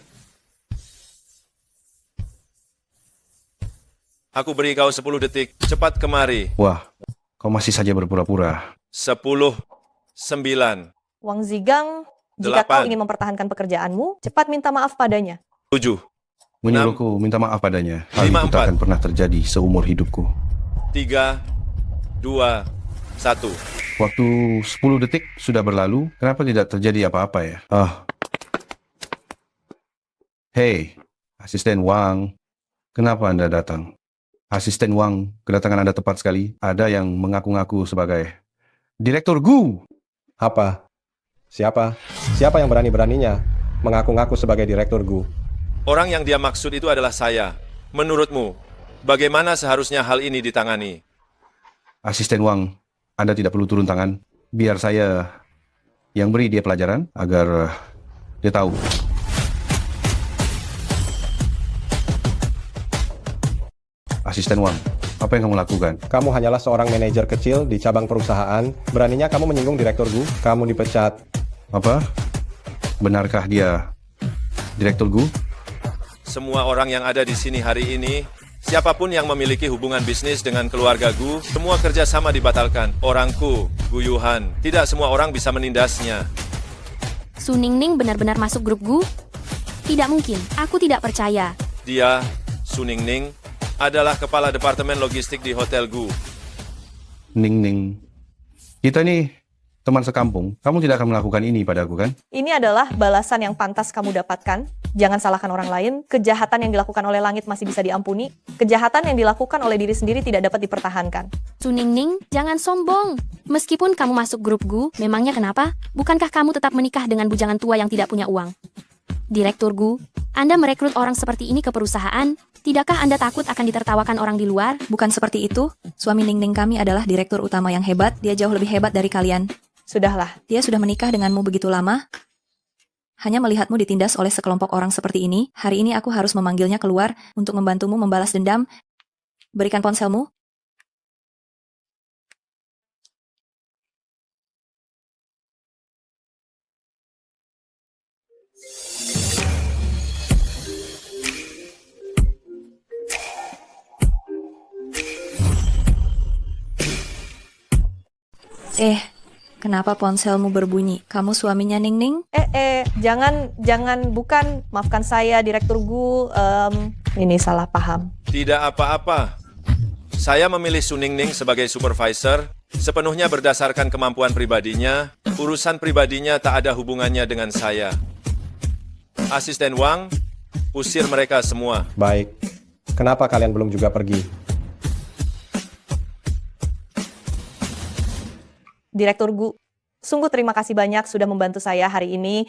Aku beri kau 10 detik. Cepat kemari. Wah, kau masih saja berpura-pura. 10, 9, Wang Zigang, jika 8, kau ingin mempertahankan pekerjaanmu, cepat minta maaf padanya. 7, Menyuruhku minta maaf padanya. Hal itu 5, tak akan pernah terjadi seumur hidupku. 3, 2, 1. Waktu 10 detik sudah berlalu, kenapa tidak terjadi apa-apa ya? Hei, Asisten Wang, kenapa Anda datang? Asisten Wang, kedatangan Anda tepat sekali. Ada yang mengaku-ngaku sebagai Direktur Gu. Apa? Siapa? Siapa yang berani-beraninya mengaku-ngaku sebagai Direktur Gu? Orang yang dia maksud itu adalah saya. Menurutmu, bagaimana seharusnya hal ini ditangani? Asisten Wang, Anda tidak perlu turun tangan. Biar saya yang beri dia pelajaran agar dia tahu. Asisten Wang, apa yang kamu lakukan? Kamu hanyalah seorang manajer kecil di cabang perusahaan. Beraninya kamu menyinggung Direktur Gu? Kamu dipecat. Apa? Benarkah dia Direktur Gu? Semua orang yang ada di sini hari ini, siapapun yang memiliki hubungan bisnis dengan keluarga Gu, semua kerjasama dibatalkan. Orangku, Gu Yuhan, tidak semua orang bisa menindasnya. Su Ningning benar-benar masuk grup Gu? Tidak mungkin, aku tidak percaya. Dia, Su Ningning, adalah kepala departemen logistik di Hotel Gu. Ning. Kita ini teman sekampung. Kamu tidak akan melakukan ini padaku, kan? Ini adalah balasan yang pantas kamu dapatkan. Jangan salahkan orang lain. Kejahatan yang dilakukan oleh langit masih bisa diampuni. Kejahatan yang dilakukan oleh diri sendiri tidak dapat dipertahankan. Su Ningning, jangan sombong. Meskipun kamu masuk grup Gu, memangnya kenapa? Bukankah kamu tetap menikah dengan bujangan tua yang tidak punya uang? Direktur Gu, Anda merekrut orang seperti ini ke perusahaan. Tidakkah Anda takut akan ditertawakan orang di luar? Bukan seperti itu. Suami Ningning kami adalah direktur utama yang hebat. Dia jauh lebih hebat dari kalian. Sudahlah. Dia sudah menikah denganmu begitu lama. Hanya melihatmu ditindas oleh sekelompok orang seperti ini, hari ini aku harus memanggilnya keluar untuk membantumu membalas dendam. Berikan ponselmu. Kenapa ponselmu berbunyi? Kamu suaminya Ningning? Jangan, bukan. Maafkan saya, Direktur Gu. Ini salah paham. Tidak apa-apa. Saya memilih Su Ningning sebagai supervisor sepenuhnya berdasarkan kemampuan pribadinya. Urusan pribadinya tak ada hubungannya dengan saya. Asisten Wang, usir mereka semua. Baik. Kenapa kalian belum juga pergi? Direktur Gu, sungguh terima kasih banyak sudah membantu saya hari ini.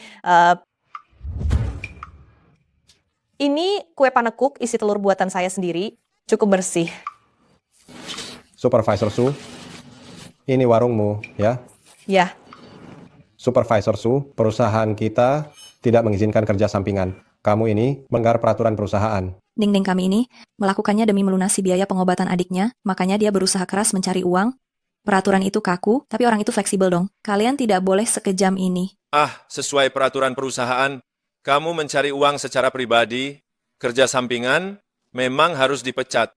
Ini kue panekuk isi telur buatan saya sendiri, cukup bersih. Supervisor Su, ini warungmu, ya? Ya. Supervisor Su, perusahaan kita tidak mengizinkan kerja sampingan. Kamu ini melanggar peraturan perusahaan. Ningning kami ini melakukannya demi melunasi biaya pengobatan adiknya, makanya dia berusaha keras mencari uang. Peraturan itu kaku, tapi orang itu fleksibel dong. Kalian tidak boleh sekejam ini. Sesuai peraturan perusahaan, kamu mencari uang secara pribadi, kerja sampingan, memang harus dipecat.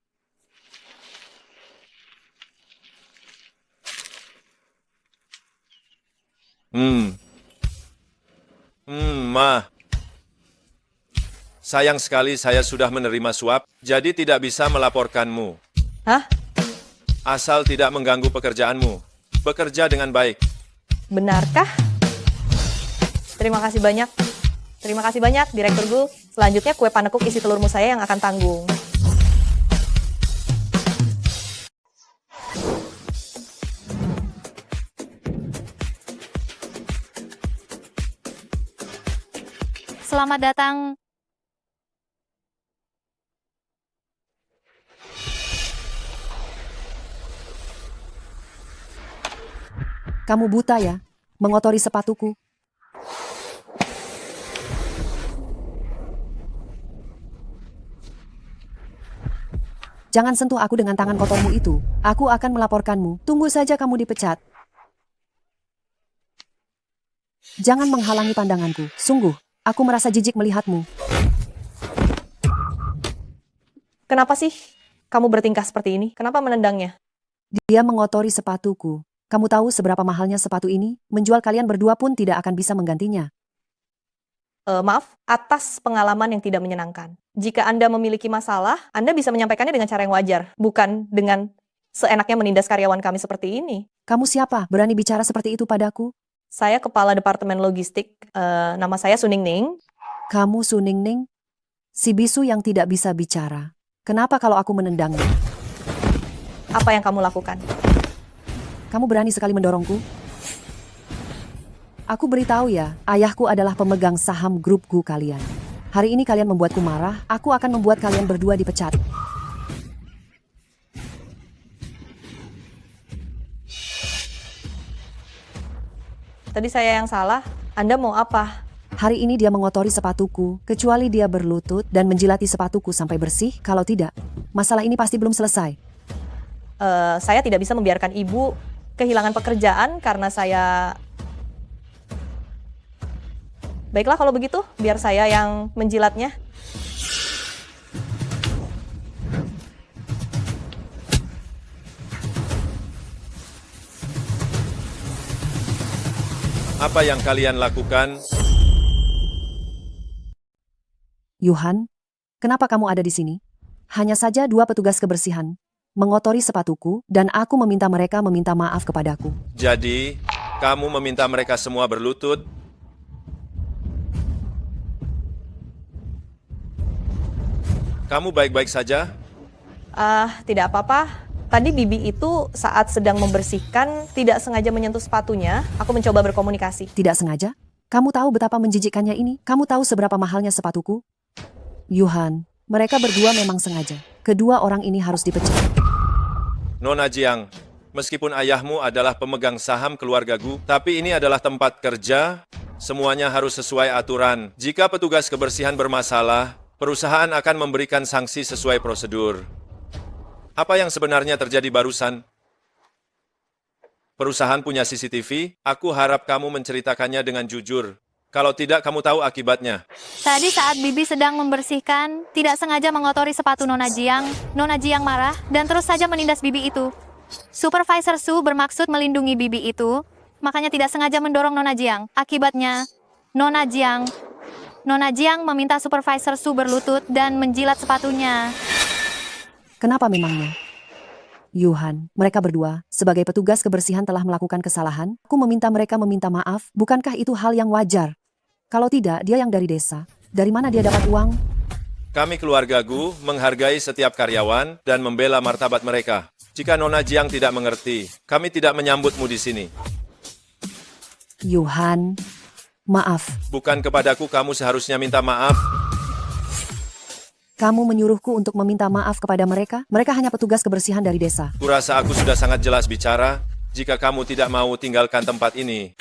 Ma. Sayang sekali saya sudah menerima suap, jadi tidak bisa melaporkanmu. Hah? Asal tidak mengganggu pekerjaanmu. Bekerja dengan baik. Benarkah? Terima kasih banyak. Terima kasih banyak, Direktur Gu. Selanjutnya kue panekuk isi telurmu saya yang akan tanggung. Selamat datang. Kamu buta ya? Mengotori sepatuku. Jangan sentuh aku dengan tangan kotormu itu. Aku akan melaporkanmu. Tunggu saja kamu dipecat. Jangan menghalangi pandanganku. Sungguh, aku merasa jijik melihatmu. Kenapa sih? kamu bertingkah seperti ini? Kenapa menendangnya? Dia mengotori sepatuku. Kamu tahu seberapa mahalnya sepatu ini? Menjual kalian berdua pun tidak akan bisa menggantinya. Maaf, atas pengalaman yang tidak menyenangkan. Jika Anda memiliki masalah, Anda bisa menyampaikannya dengan cara yang wajar, bukan dengan seenaknya menindas karyawan kami seperti ini. Kamu siapa? Berani bicara seperti itu padaku? Saya kepala departemen logistik. Nama saya Suning Ning. Kamu Suning Ning? Si bisu yang tidak bisa bicara. Kenapa kalau aku menendangnya? Apa yang kamu lakukan? Kamu berani sekali mendorongku? Aku beritahu ya, ayahku adalah pemegang saham grup Gu kalian. Hari ini kalian membuatku marah, aku akan membuat kalian berdua dipecat. Tadi saya yang salah. Anda mau apa? Hari ini dia mengotori sepatuku, kecuali dia berlutut dan menjilati sepatuku sampai bersih, kalau tidak, masalah ini pasti belum selesai. Saya tidak bisa membiarkan ibu kehilangan pekerjaan karena saya... Baiklah kalau begitu, biar saya yang menjilatnya. Apa yang kalian lakukan? Yuhan, kenapa kamu ada di sini? Hanya saja 2 petugas kebersihan mengotori sepatuku dan aku meminta mereka meminta maaf kepadaku. Jadi, kamu meminta mereka semua berlutut? Kamu baik-baik saja? Tidak apa-apa. Tadi Bibi itu saat sedang membersihkan tidak sengaja menyentuh sepatunya. Aku mencoba berkomunikasi. Tidak sengaja? Kamu tahu betapa menjijikkannya ini? Kamu tahu seberapa mahalnya sepatuku? Yuhan, mereka berdua memang sengaja. Kedua orang ini harus dipecat. Nona Jiang, meskipun ayahmu adalah pemegang saham keluarga Gu, tapi ini adalah tempat kerja, semuanya harus sesuai aturan. Jika petugas kebersihan bermasalah, perusahaan akan memberikan sanksi sesuai prosedur. Apa yang sebenarnya terjadi barusan? Perusahaan punya CCTV, aku harap kamu menceritakannya dengan jujur. Kalau tidak, kamu tahu akibatnya. Tadi saat Bibi sedang membersihkan, tidak sengaja mengotori sepatu Nona Jiang. Nona Jiang marah dan terus saja menindas Bibi itu. Supervisor Su bermaksud melindungi Bibi itu, makanya tidak sengaja mendorong Nona Jiang. Akibatnya, Nona Jiang meminta Supervisor Su berlutut dan menjilat sepatunya. Kenapa memangnya? Yuhan, mereka berdua, sebagai petugas kebersihan telah melakukan kesalahan. Aku meminta mereka meminta maaf, bukankah itu hal yang wajar? Kalau tidak, dia yang dari desa. Dari mana dia dapat uang? Kami keluarga Gu menghargai setiap karyawan dan membela martabat mereka. Jika Nona Jiang tidak mengerti, kami tidak menyambutmu di sini. Yuhan, maaf. Bukan kepadaku kamu seharusnya minta maaf. Kamu menyuruhku untuk meminta maaf kepada mereka? Mereka hanya petugas kebersihan dari desa. Kurasa aku sudah sangat jelas bicara. Jika kamu tidak mau tinggalkan tempat ini,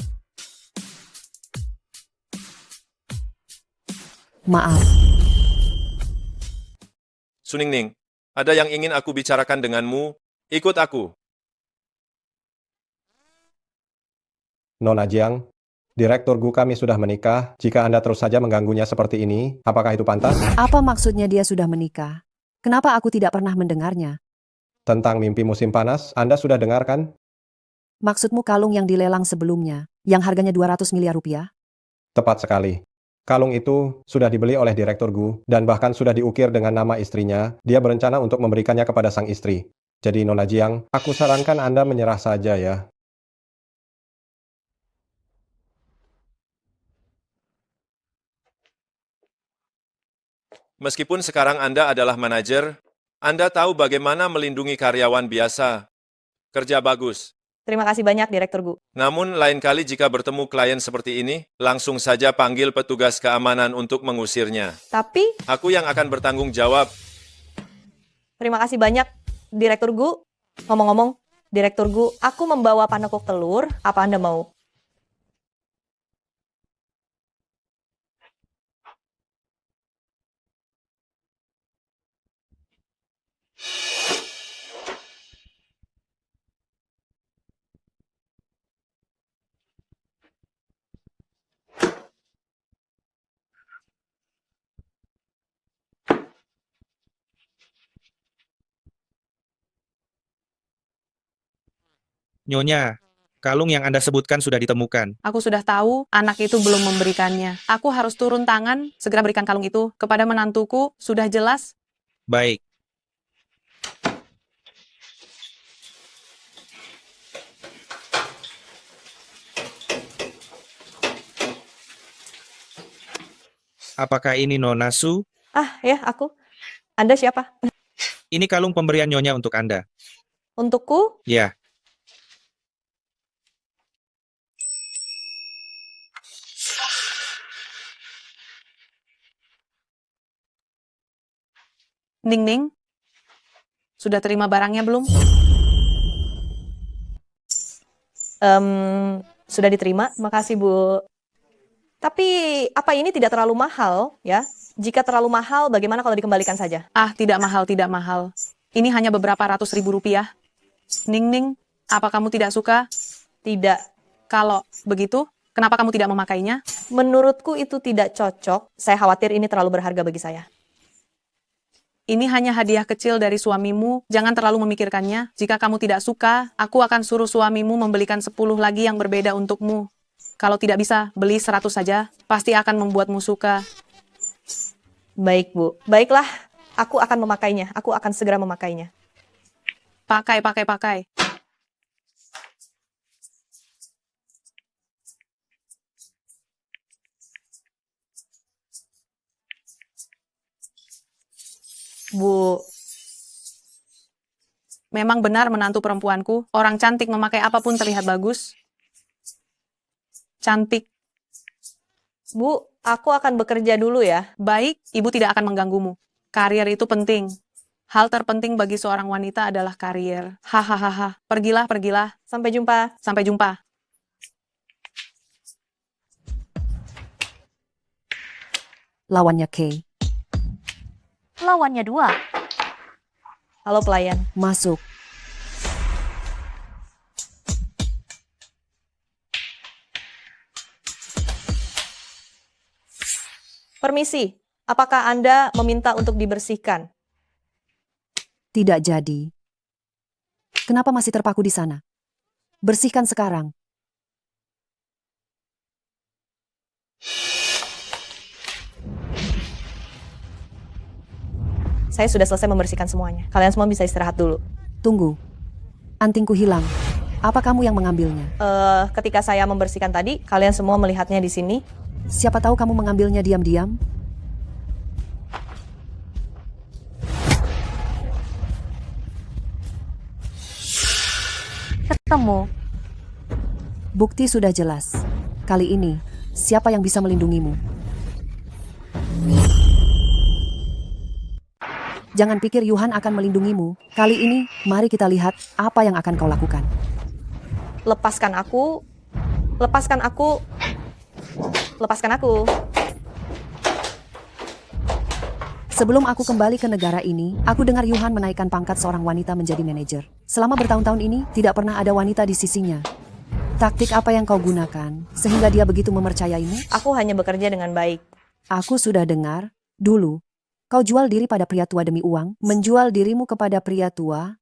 maaf. Suningning, ada yang ingin aku bicarakan denganmu? Ikut aku. Nona Jiang, Direktur Gu kami sudah menikah. Jika Anda terus saja mengganggunya seperti ini, apakah itu pantas? Apa maksudnya dia sudah menikah? Kenapa aku tidak pernah mendengarnya? Tentang mimpi musim panas, Anda sudah dengar kan? Maksudmu kalung yang dilelang sebelumnya, yang harganya 200 miliar rupiah? Tepat sekali. Kalung itu sudah dibeli oleh Direktur Gu, dan bahkan sudah diukir dengan nama istrinya. Dia berencana untuk memberikannya kepada sang istri. Jadi Nona Jiang, aku sarankan Anda menyerah saja ya. Meskipun sekarang Anda adalah manajer, Anda tahu bagaimana melindungi karyawan biasa. Kerja bagus. Terima kasih banyak, Direktur Gu. Namun, lain kali jika bertemu klien seperti ini, langsung saja panggil petugas keamanan untuk mengusirnya. Tapi, Aku yang akan bertanggung jawab. terima kasih banyak, Direktur Gu. Ngomong-ngomong, Direktur Gu, aku membawa panekuk telur. Apa Anda mau? Nyonya, kalung yang Anda sebutkan sudah ditemukan. Aku sudah tahu anak itu belum memberikannya. Aku harus turun tangan, segera berikan kalung itu kepada menantuku. Sudah jelas? Baik. Apakah ini Nona Su? Ah, ya, aku. Anda siapa? Ini kalung pemberian Nyonya untuk Anda. Untukku? Ya, Ning Ning, sudah terima barangnya belum? Sudah diterima. Makasih, Bu. Tapi, apa ini tidak terlalu mahal, ya? Jika terlalu mahal, bagaimana kalau dikembalikan saja? Ah, tidak mahal, tidak mahal. Ini hanya beberapa ratus ribu rupiah. Ning Ning, apa kamu tidak suka? Tidak. Kalau begitu, kenapa kamu tidak memakainya? Menurutku itu tidak cocok. Saya khawatir ini terlalu berharga bagi saya. Ini hanya hadiah kecil dari suamimu, jangan terlalu memikirkannya. Jika kamu tidak suka, aku akan suruh suamimu membelikan 10 lagi yang berbeda untukmu. Kalau tidak bisa, beli 100 saja, pasti akan membuatmu suka. Baik, Bu. Baiklah, aku akan memakainya. Aku akan segera memakainya. Pakai, pakai, pakai. Bu, Memang benar menantu perempuanku, orang cantik memakai apapun terlihat bagus. Cantik. Bu, aku akan bekerja dulu ya. Baik, ibu tidak akan mengganggumu. Karier itu penting. Hal terpenting bagi seorang wanita adalah karier. Hahaha. Pergilah, pergilah. Sampai jumpa. Sampai jumpa. Lawannya Kay. Lawannya 2. Halo pelayan. Masuk. Permisi, apakah Anda meminta untuk dibersihkan? Tidak jadi. Kenapa masih terpaku di sana? Bersihkan sekarang. Saya sudah selesai membersihkan semuanya. Kalian semua bisa istirahat dulu. Tunggu. Antingku hilang. Apa kamu yang mengambilnya? Ketika saya membersihkan tadi, kalian semua melihatnya di sini. Siapa tahu kamu mengambilnya diam-diam? Ketemu. Bukti sudah jelas. Kali ini, siapa yang bisa melindungimu? Jangan pikir Yuhan akan melindungimu. Kali ini, mari kita lihat apa yang akan kau lakukan. Lepaskan aku. Lepaskan aku. Lepaskan aku. Sebelum aku kembali ke negara ini, aku dengar Yuhan menaikkan pangkat seorang wanita menjadi manajer. Selama bertahun-tahun ini, tidak pernah ada wanita di sisinya. Taktik apa yang kau gunakan, sehingga dia begitu mempercayaimu? Aku hanya bekerja dengan baik. Aku sudah dengar, dulu, kau jual diri pada pria tua demi uang, menjual dirimu kepada pria tua,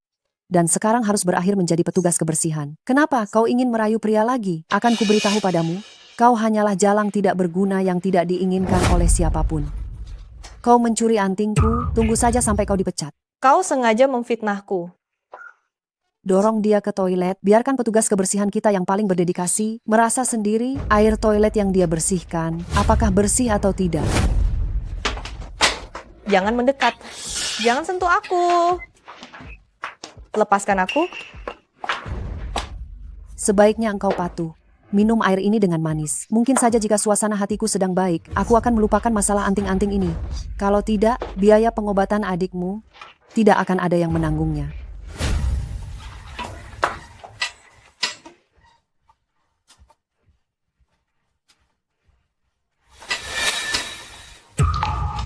dan sekarang harus berakhir menjadi petugas kebersihan. Kenapa kau ingin merayu pria lagi? Akan kuberitahu padamu, kau hanyalah jalang tidak berguna yang tidak diinginkan oleh siapapun. Kau mencuri antingku, tunggu saja sampai kau dipecat. Kau sengaja memfitnahku. Dorong dia ke toilet, biarkan petugas kebersihan kita yang paling berdedikasi merasa sendiri air toilet yang dia bersihkan, apakah bersih atau tidak. Jangan mendekat. Jangan sentuh aku. Lepaskan aku. Sebaiknya engkau patuh. Minum air ini dengan manis. Mungkin saja jika suasana hatiku sedang baik, aku akan melupakan masalah anting-anting ini. Kalau tidak, biaya pengobatan adikmu tidak akan ada yang menanggungnya.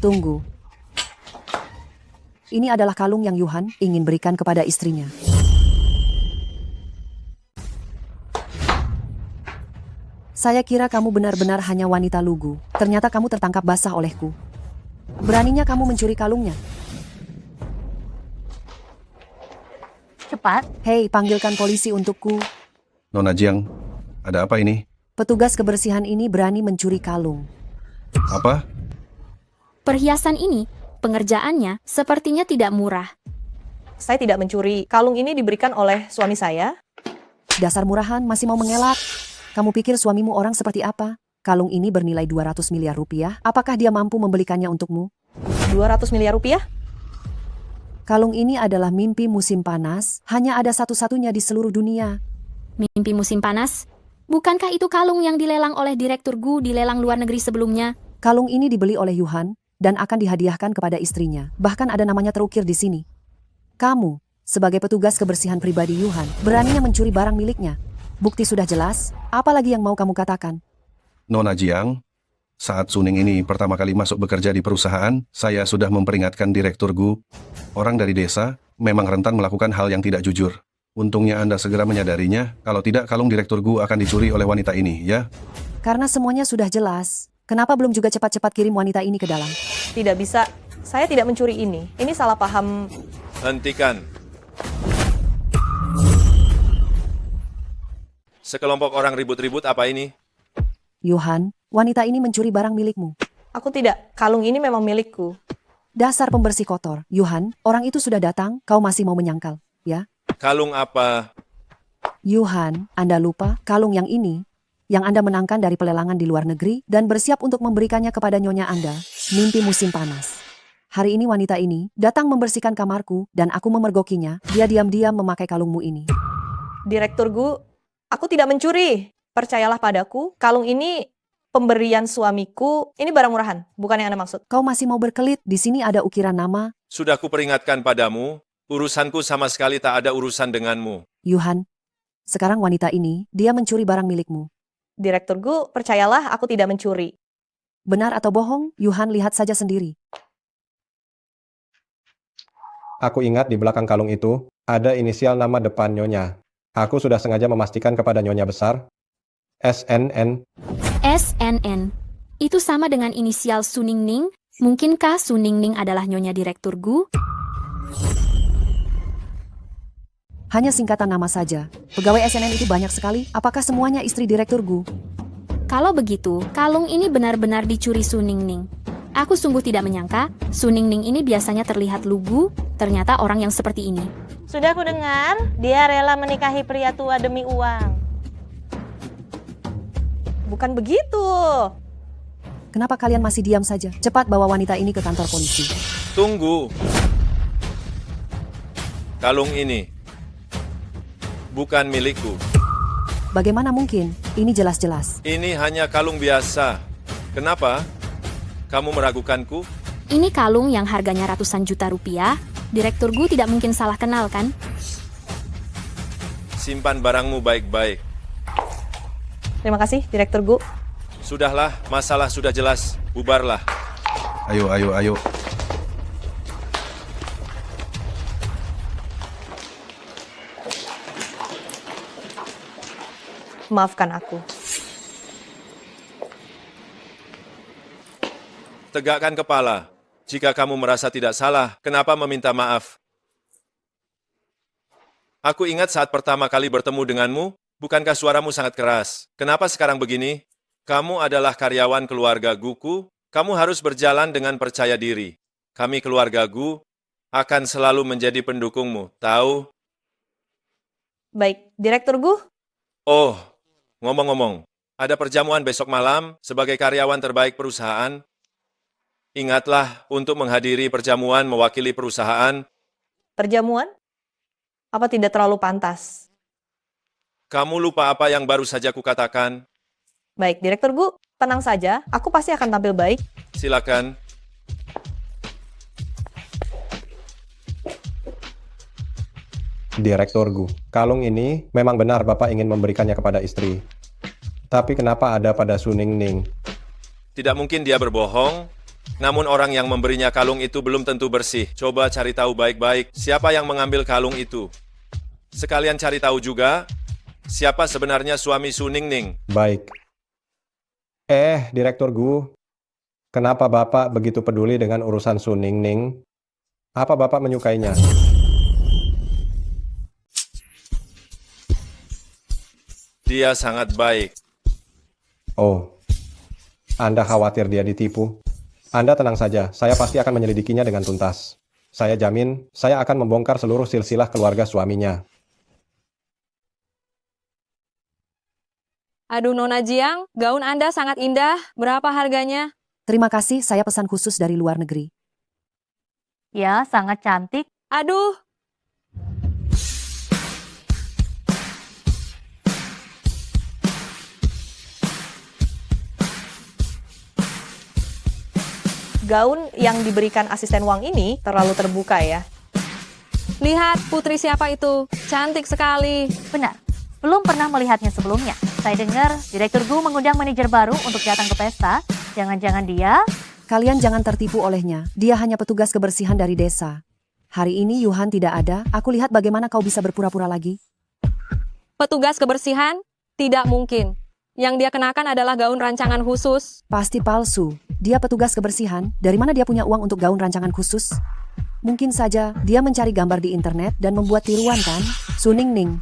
Tunggu. Ini adalah kalung yang Yuhan ingin berikan kepada istrinya. Saya kira kamu benar-benar hanya wanita lugu. Ternyata kamu tertangkap basah olehku. Beraninya kamu mencuri kalungnya. Cepat. Hei, panggilkan polisi untukku. Nona Jiang, ada apa ini? Petugas kebersihan ini berani mencuri kalung. Apa? Perhiasan ini, pengerjaannya sepertinya tidak murah. Saya tidak mencuri. Kalung ini diberikan oleh suami saya. Dasar murahan, masih mau mengelak. Kamu pikir suamimu orang seperti apa? Kalung ini bernilai 200 miliar rupiah. Apakah dia mampu membelikannya untukmu? 200 miliar rupiah? Kalung ini adalah mimpi musim panas. Hanya ada satu-satunya di seluruh dunia. Mimpi musim panas? Bukankah itu kalung yang dilelang oleh Direktur Gu di lelang luar negeri sebelumnya? Kalung ini dibeli oleh Yuhan dan akan dihadiahkan kepada istrinya. Bahkan ada namanya terukir di sini. Kamu, sebagai petugas kebersihan pribadi Yuhan, beraninya mencuri barang miliknya. Bukti sudah jelas, apalagi yang mau kamu katakan? Nona Jiang, saat Suning ini pertama kali masuk bekerja di perusahaan, saya sudah memperingatkan Direktur Gu. Orang dari desa memang rentan melakukan hal yang tidak jujur. Untungnya Anda segera menyadarinya, kalau tidak kalung Direktur Gu akan dicuri oleh wanita ini, ya? Karena semuanya sudah jelas, kenapa belum juga cepat-cepat kirim wanita ini ke dalam? Tidak bisa. Saya tidak mencuri ini. Ini salah paham. Hentikan. Sekelompok orang ribut-ribut apa ini? Yuhan, wanita ini mencuri barang milikmu. Aku tidak. Kalung ini memang milikku. Dasar pembersih kotor. Yuhan, orang itu sudah datang, kau masih mau menyangkal, ya? Kalung apa? Yuhan, Anda lupa kalung yang ini, yang Anda menangkan dari pelelangan di luar negeri dan bersiap untuk memberikannya kepada nyonya Anda, mimpi musim panas. Hari ini wanita ini datang membersihkan kamarku dan aku memergokinya, dia diam-diam memakai kalungmu ini. Direktur Gu, aku tidak mencuri. Percayalah padaku, kalung ini pemberian suamiku. Ini barang murahan, bukan yang Anda maksud. Kau masih mau berkelit, di sini ada ukiran nama. Sudah kuperingatkan padamu, urusanku sama sekali tak ada urusan denganmu. Yuhan, sekarang wanita ini, dia mencuri barang milikmu. Direktur Gu, percayalah aku tidak mencuri. Benar atau bohong, Yuhan lihat saja sendiri. Aku ingat di belakang kalung itu, ada inisial nama depan Nyonya. Aku sudah sengaja memastikan kepada Nyonya besar, SNN. SNN. Itu sama dengan inisial Suningning? Mungkinkah Suningning adalah nyonya Direktur Gu? Hanya singkatan nama saja. Pegawai SNN itu banyak sekali, apakah semuanya istri Direktur Gu? Kalau begitu, kalung ini benar-benar dicuri Suningning. Aku sungguh tidak menyangka, Suningning ini biasanya terlihat lugu, ternyata orang yang seperti ini. Sudah aku dengar, dia rela menikahi pria tua demi uang. Bukan begitu. Kenapa kalian masih diam saja? Cepat bawa wanita ini ke kantor polisi. Tunggu. Kalung ini bukan milikku. Bagaimana mungkin? Ini jelas-jelas. Ini hanya kalung biasa. Kenapa? Kamu meragukanku? Ini kalung yang harganya ratusan juta rupiah. Direktur Gu tidak mungkin salah kenal, kan? Simpan barangmu baik-baik. Terima kasih, Direktur Gu. Sudahlah, masalah sudah jelas. Bubarlah. Ayo, ayo, ayo. Maafkan aku. Tegakkan kepala. Jika kamu merasa tidak salah, kenapa meminta maaf? Aku ingat saat pertama kali bertemu denganmu, bukankah suaramu sangat keras? Kenapa sekarang begini? Kamu adalah karyawan keluarga Guku, kamu harus berjalan dengan percaya diri. Kami keluarga Gu akan selalu menjadi pendukungmu, tahu? Baik, Direktur Gu. Oh, ngomong-ngomong, ada perjamuan besok malam sebagai karyawan terbaik perusahaan. Ingatlah untuk menghadiri perjamuan mewakili perusahaan. Perjamuan? Apa tidak terlalu pantas? Kamu lupa apa yang baru saja kukatakan? Baik, Direktur Gu, tenang saja. Aku pasti akan tampil baik. Silakan. Direktur Gu, kalung ini memang benar Bapak ingin memberikannya kepada istri. Tapi kenapa ada pada Suningning? Tidak mungkin dia berbohong. Namun orang yang memberinya kalung itu belum tentu bersih. Coba cari tahu baik-baik siapa yang mengambil kalung itu. Sekalian cari tahu juga siapa sebenarnya suami Suningning. Baik. Direktur Gu, kenapa Bapak begitu peduli dengan urusan Suningning? Apa Bapak menyukainya? Dia sangat baik. Oh, Anda khawatir dia ditipu? Anda tenang saja, saya pasti akan menyelidikinya dengan tuntas. Saya jamin, saya akan membongkar seluruh silsilah keluarga suaminya. Aduh Nona Jiang, gaun Anda sangat indah. Berapa harganya? Terima kasih, saya pesan khusus dari luar negeri. Ya, sangat cantik. Aduh, Gaun yang diberikan asisten Wang ini terlalu terbuka ya. lihat putri siapa itu. Cantik sekali. Benar, belum pernah melihatnya sebelumnya. Saya dengar Direktur Gu mengundang manajer baru untuk datang ke pesta. Jangan-jangan dia... Kalian jangan tertipu olehnya, dia hanya petugas kebersihan dari desa. Hari ini Yuhan tidak ada, aku lihat bagaimana kau bisa berpura-pura lagi. Petugas kebersihan? Tidak mungkin. Yang dia kenakan adalah gaun rancangan khusus. Pasti palsu, dia petugas kebersihan, dari mana dia punya uang untuk gaun rancangan khusus? Mungkin saja dia mencari gambar di internet dan membuat tiruan kan? Suning Ning.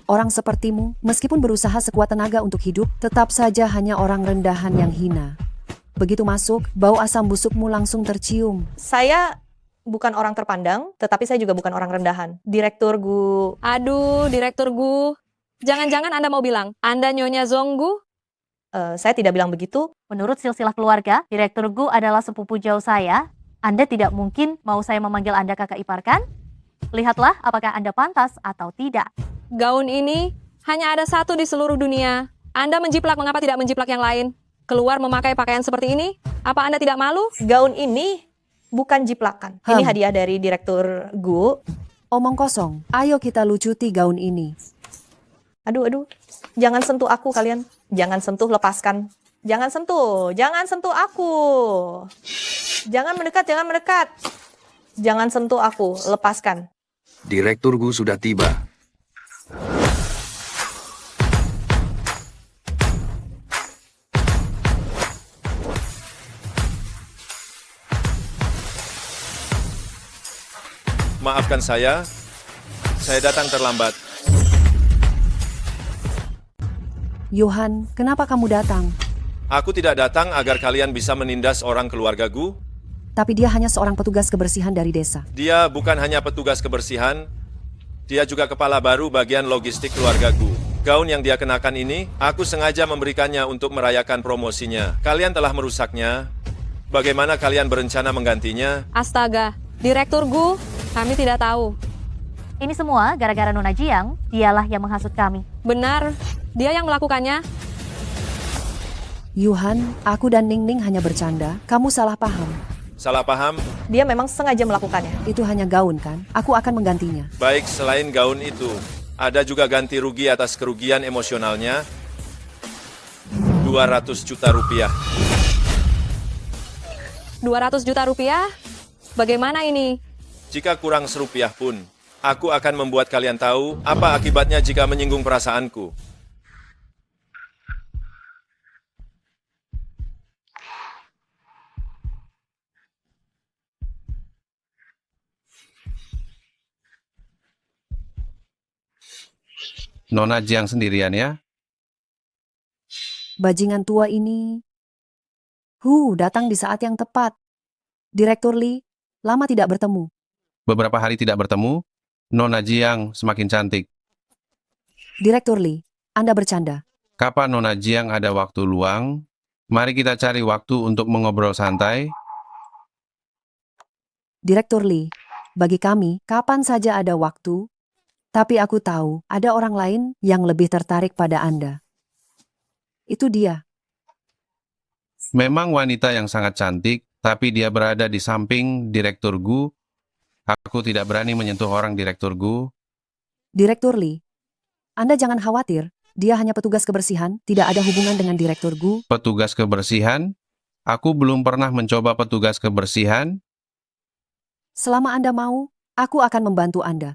Orang sepertimu, meskipun berusaha sekuat tenaga untuk hidup, tetap saja hanya orang rendahan yang hina. Begitu masuk, bau asam busukmu langsung tercium. Saya bukan orang terpandang, tetapi saya juga bukan orang rendahan. Direktur Gu... Aduh, Direktur Gu. Jangan-jangan Anda mau bilang, Anda Nyonya Zonggu? Saya tidak bilang begitu. Menurut silsilah keluarga, Direktur Gu adalah sepupu jauh saya. Anda tidak mungkin mau saya memanggil Anda kakak ipar kan? Lihatlah apakah Anda pantas atau tidak. Gaun ini hanya ada satu di seluruh dunia. Anda menjiplak, mengapa tidak menjiplak yang lain? Keluar memakai pakaian seperti ini? Apa Anda tidak malu? Gaun ini bukan jiplakan. Ini hadiah dari Direktur Gu. Omong kosong, ayo kita lucuti gaun ini. Aduh. Jangan sentuh aku kalian. Jangan sentuh, lepaskan. Jangan sentuh aku. Jangan mendekat. Jangan sentuh aku, lepaskan. Direktur Gu sudah tiba. Maafkan saya datang terlambat. Yuhan, kenapa kamu datang? Aku tidak datang agar kalian bisa menindas orang keluarga Gu. Tapi dia hanya seorang petugas kebersihan dari desa. Dia bukan hanya petugas kebersihan, dia juga kepala baru bagian logistik keluarga Gu. Gaun yang dia kenakan ini, aku sengaja memberikannya untuk merayakan promosinya. Kalian telah merusaknya. Bagaimana kalian berencana menggantinya? Astaga, Direktur Gu, kami tidak tahu. Ini semua gara-gara Nona Jiang, dialah yang menghasut kami. Benar, dia yang melakukannya. Yuhan, aku dan Ning Ning hanya bercanda, kamu salah paham. Salah paham? Dia memang sengaja melakukannya. Itu hanya gaun kan? Aku akan menggantinya. Baik, selain gaun itu, ada juga ganti rugi atas kerugian emosionalnya. 200 juta rupiah. 200 juta rupiah? Bagaimana ini? Jika kurang serupiah pun, aku akan membuat kalian tahu apa akibatnya jika menyinggung perasaanku. Nona Jiang sendirian ya? Bajingan tua ini. Datang di saat yang tepat. Direktur Li, lama tidak bertemu. Beberapa hari tidak bertemu, Nona Jiang semakin cantik. Direktur Li, Anda bercanda. Kapan Nona Jiang ada waktu luang? Mari kita cari waktu untuk mengobrol santai. Direktur Li, bagi kami, kapan saja ada waktu. Tapi aku tahu, ada orang lain yang lebih tertarik pada Anda. Itu dia. Memang wanita yang sangat cantik, tapi dia berada di samping Direktur Gu. Aku tidak berani menyentuh orang Direktur Gu. Direktur Li, Anda jangan khawatir, dia hanya petugas kebersihan, tidak ada hubungan dengan Direktur Gu. Petugas kebersihan? Aku belum pernah mencoba petugas kebersihan. Selama Anda mau, aku akan membantu Anda.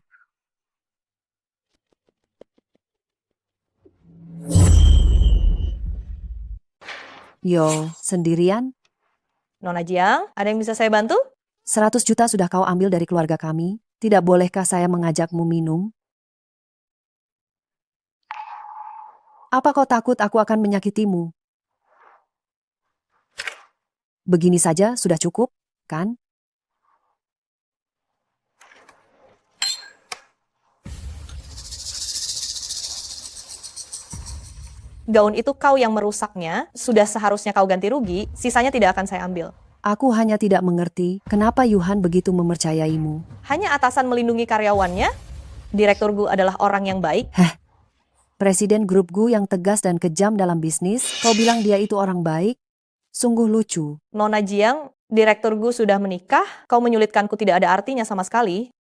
Yo, sendirian? Nona Jiang, ada yang bisa saya bantu? 100 juta sudah kau ambil dari keluarga kami. Tidak bolehkah saya mengajakmu minum? Apa kau takut aku akan menyakitimu? Begini saja sudah cukup, kan? Gaun itu kau yang merusaknya, sudah seharusnya kau ganti rugi, sisanya tidak akan saya ambil. Aku hanya tidak mengerti kenapa Yuhan begitu mempercayaimu. Hanya atasan melindungi karyawannya, Direktur Gu adalah orang yang baik. Presiden grup Gu yang tegas dan kejam dalam bisnis, kau bilang dia itu orang baik? Sungguh lucu. Nona Jiang, Direktur Gu sudah menikah, kau menyulitkanku tidak ada artinya sama sekali.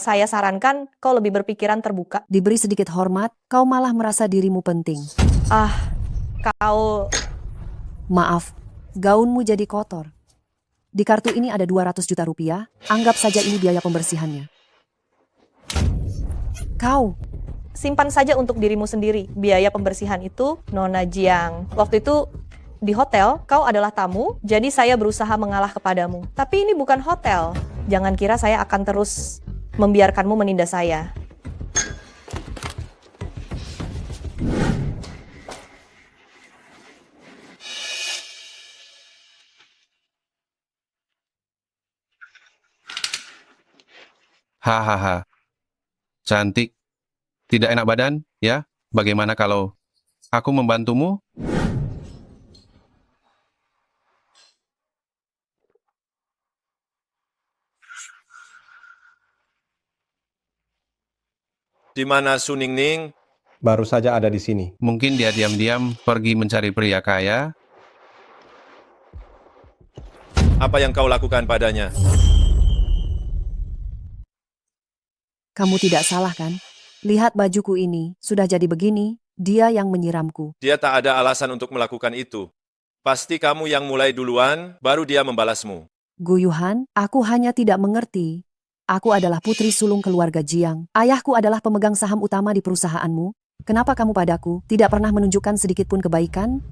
Saya sarankan kau lebih berpikiran terbuka. Diberi sedikit hormat, kau malah merasa dirimu penting. Kau... Maaf, gaunmu jadi kotor. Di kartu ini ada 200 juta rupiah, anggap saja ini biaya pembersihannya. Kau... Simpan saja untuk dirimu sendiri. Biaya pembersihan itu, Nona Jiang. Waktu itu di hotel, kau adalah tamu, jadi saya berusaha mengalah kepadamu. Tapi ini bukan hotel. Jangan kira saya akan terus membiarkanmu menindas saya. Hahaha. Cantik. Tidak enak badan, ya? Bagaimana kalau aku membantumu? Di mana Su Ningning? Baru saja ada di sini. Mungkin dia diam-diam pergi mencari pria kaya. Apa yang kau lakukan padanya? Kamu tidak salah kan? Lihat bajuku ini, sudah jadi begini, dia yang menyiramku. Dia tak ada alasan untuk melakukan itu. Pasti kamu yang mulai duluan, baru dia membalasmu. Gu Yuhan, aku hanya tidak mengerti. Aku adalah putri sulung keluarga Jiang. Ayahku adalah pemegang saham utama di perusahaanmu. Kenapa kamu padaku tidak pernah menunjukkan sedikit pun kebaikan?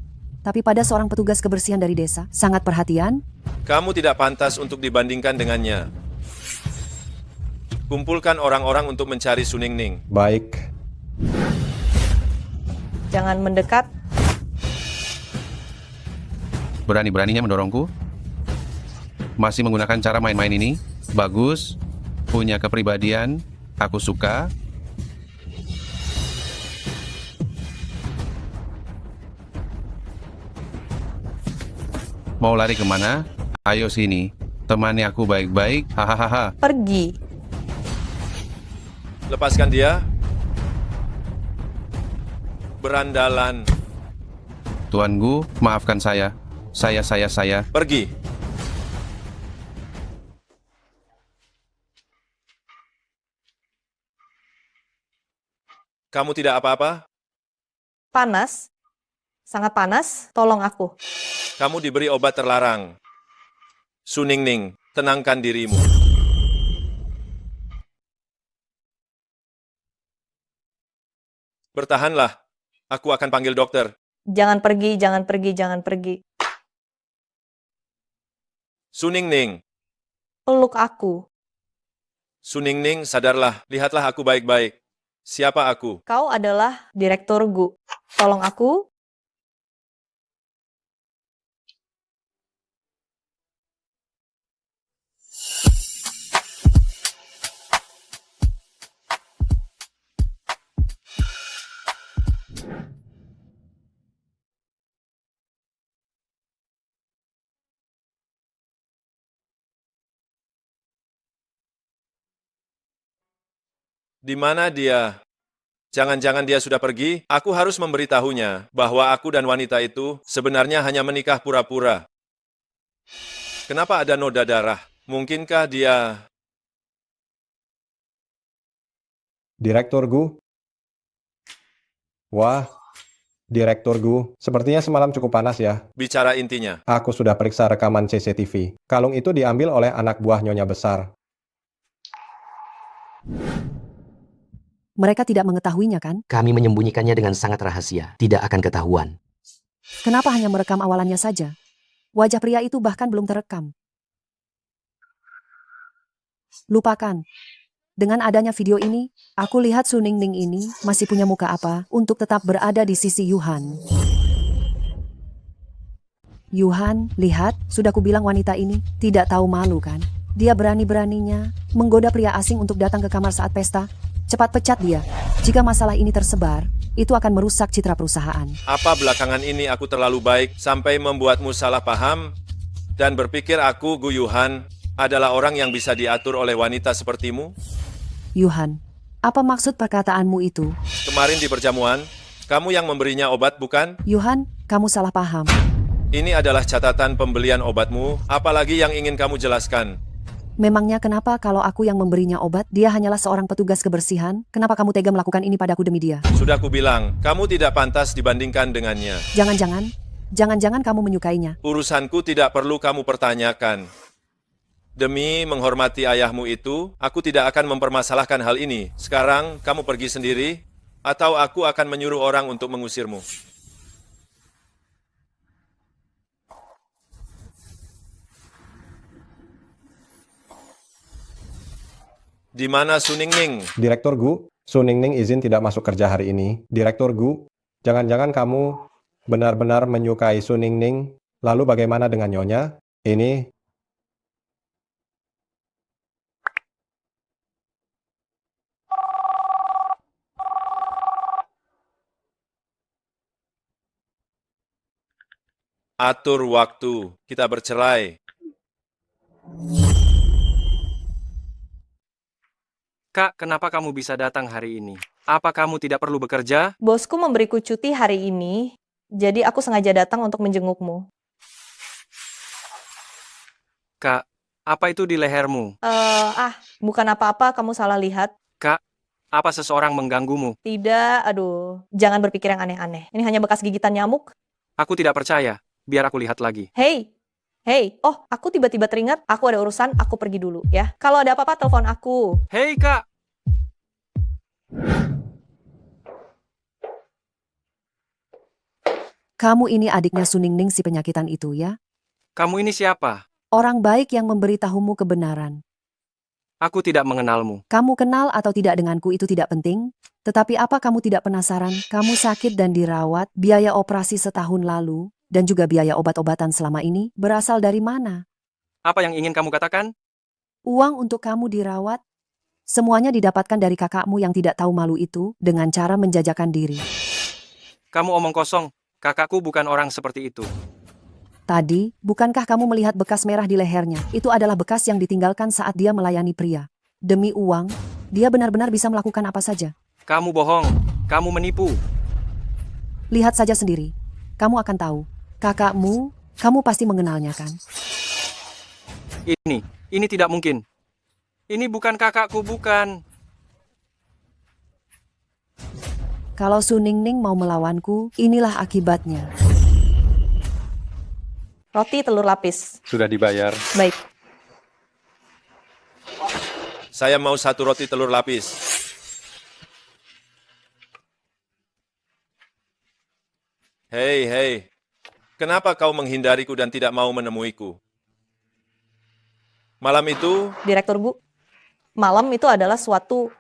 Tapi pada seorang petugas kebersihan dari desa, sangat perhatian? Kamu tidak pantas untuk dibandingkan dengannya. Kumpulkan orang-orang untuk mencari Su Ningning. Baik. Jangan mendekat. Berani-beraninya mendorongku? Masih menggunakan cara main-main ini? Bagus. Punya kepribadian. Aku suka. Mau lari kemana? Ayo sini. Temani aku baik-baik. Hahaha. Pergi. Lepaskan dia. Berandalan. Tuan Gu, maafkan saya. Saya. Pergi. Kamu tidak apa-apa? Panas. Sangat panas. Tolong aku. Kamu diberi obat terlarang. Su Ningning, tenangkan dirimu. Bertahanlah. Aku akan panggil dokter. Jangan pergi, jangan pergi, jangan pergi. Su Ningning. Peluk aku. Su Ningning, sadarlah. Lihatlah aku baik-baik. Siapa aku? Kau adalah Direktur Gu. Tolong aku. Di mana dia? Jangan-jangan dia sudah pergi? Aku harus memberitahunya bahwa aku dan wanita itu sebenarnya hanya menikah pura-pura. Kenapa ada noda darah? Mungkinkah dia... Direktur Gu? Wah, Direktur Gu, sepertinya semalam cukup panas ya. Bicara intinya. Aku sudah periksa rekaman CCTV. Kalung itu diambil oleh anak buah Nyonya Besar. Mereka tidak mengetahuinya kan? Kami menyembunyikannya dengan sangat rahasia, tidak akan ketahuan. Kenapa hanya merekam awalannya saja? Wajah pria itu bahkan belum terekam. Lupakan. Dengan adanya video ini, aku lihat Su Ningning ini masih punya muka apa untuk tetap berada di sisi Yuhan. Yuhan, lihat, sudah kubilang wanita ini tidak tahu malu kan? Dia berani-beraninya menggoda pria asing untuk datang ke kamar saat pesta. Cepat pecat dia. Jika masalah ini tersebar, itu akan merusak citra perusahaan. Apa belakangan ini aku terlalu baik sampai membuatmu salah paham dan berpikir aku, Gu Yuhan, adalah orang yang bisa diatur oleh wanita sepertimu? Yuhan, apa maksud perkataanmu itu? Kemarin di perjamuan, kamu yang memberinya obat, bukan? Yuhan, kamu salah paham. Ini adalah catatan pembelian obatmu, apalagi yang ingin kamu jelaskan. Memangnya kenapa kalau aku yang memberinya obat, dia hanyalah seorang petugas kebersihan? Kenapa kamu tega melakukan ini padaku demi dia? Sudah kubilang, kamu tidak pantas dibandingkan dengannya. Jangan-jangan kamu menyukainya. Urusanku tidak perlu kamu pertanyakan. Demi menghormati ayahmu itu, aku tidak akan mempermasalahkan hal ini. Sekarang, kamu pergi sendiri, atau aku akan menyuruh orang untuk mengusirmu. Di mana Su Ningning? Direktur Gu, Su Ningning izin tidak masuk kerja hari ini. Direktur Gu, jangan-jangan kamu benar-benar menyukai Su Ningning? Lalu bagaimana dengan Nyonya? Ini Atur waktu, kita bercerai. Kak, kenapa kamu bisa datang hari ini? Apa kamu tidak perlu bekerja? Bosku memberiku cuti hari ini, jadi aku sengaja datang untuk menjengukmu. Kak, apa itu di lehermu? Bukan apa-apa, kamu salah lihat. Kak, apa seseorang mengganggumu? Tidak, aduh, jangan berpikir yang aneh-aneh. Ini hanya bekas gigitan nyamuk. Aku tidak percaya. Biar aku lihat lagi. Hey, oh, aku tiba-tiba teringat, aku ada urusan, aku pergi dulu ya. Kalau ada apa-apa, telepon aku. Hei, Kak! Kamu ini adiknya Su Ningning si penyakitan itu ya? Kamu ini siapa? Orang baik yang memberitahumu kebenaran. Aku tidak mengenalmu. Kamu kenal atau tidak denganku itu tidak penting. Tetapi apa kamu tidak penasaran? Kamu sakit dan dirawat, biaya operasi setahun lalu, dan juga biaya obat-obatan selama ini berasal dari mana? Apa yang ingin kamu katakan? Uang untuk kamu dirawat, semuanya didapatkan dari kakakmu yang tidak tahu malu itu dengan cara menjajakan diri. Kamu omong kosong. Kakakku bukan orang seperti itu. Tadi, bukankah kamu melihat bekas merah di lehernya? Itu adalah bekas yang ditinggalkan saat dia melayani pria. Demi uang, dia benar-benar bisa melakukan apa saja. Kamu bohong. Kamu menipu. Lihat saja sendiri. Kamu akan tahu. Kakakmu, kamu pasti mengenalnya kan? Ini tidak mungkin. Ini bukan kakakku, bukan. Kalau Su Ningning mau melawanku, inilah akibatnya. Roti telur lapis. Sudah dibayar. Baik. Saya mau 1 roti telur lapis. Hei. Kenapa kau menghindariku dan tidak mau menemuiku? Malam itu... Direktur Gu, malam itu adalah suatu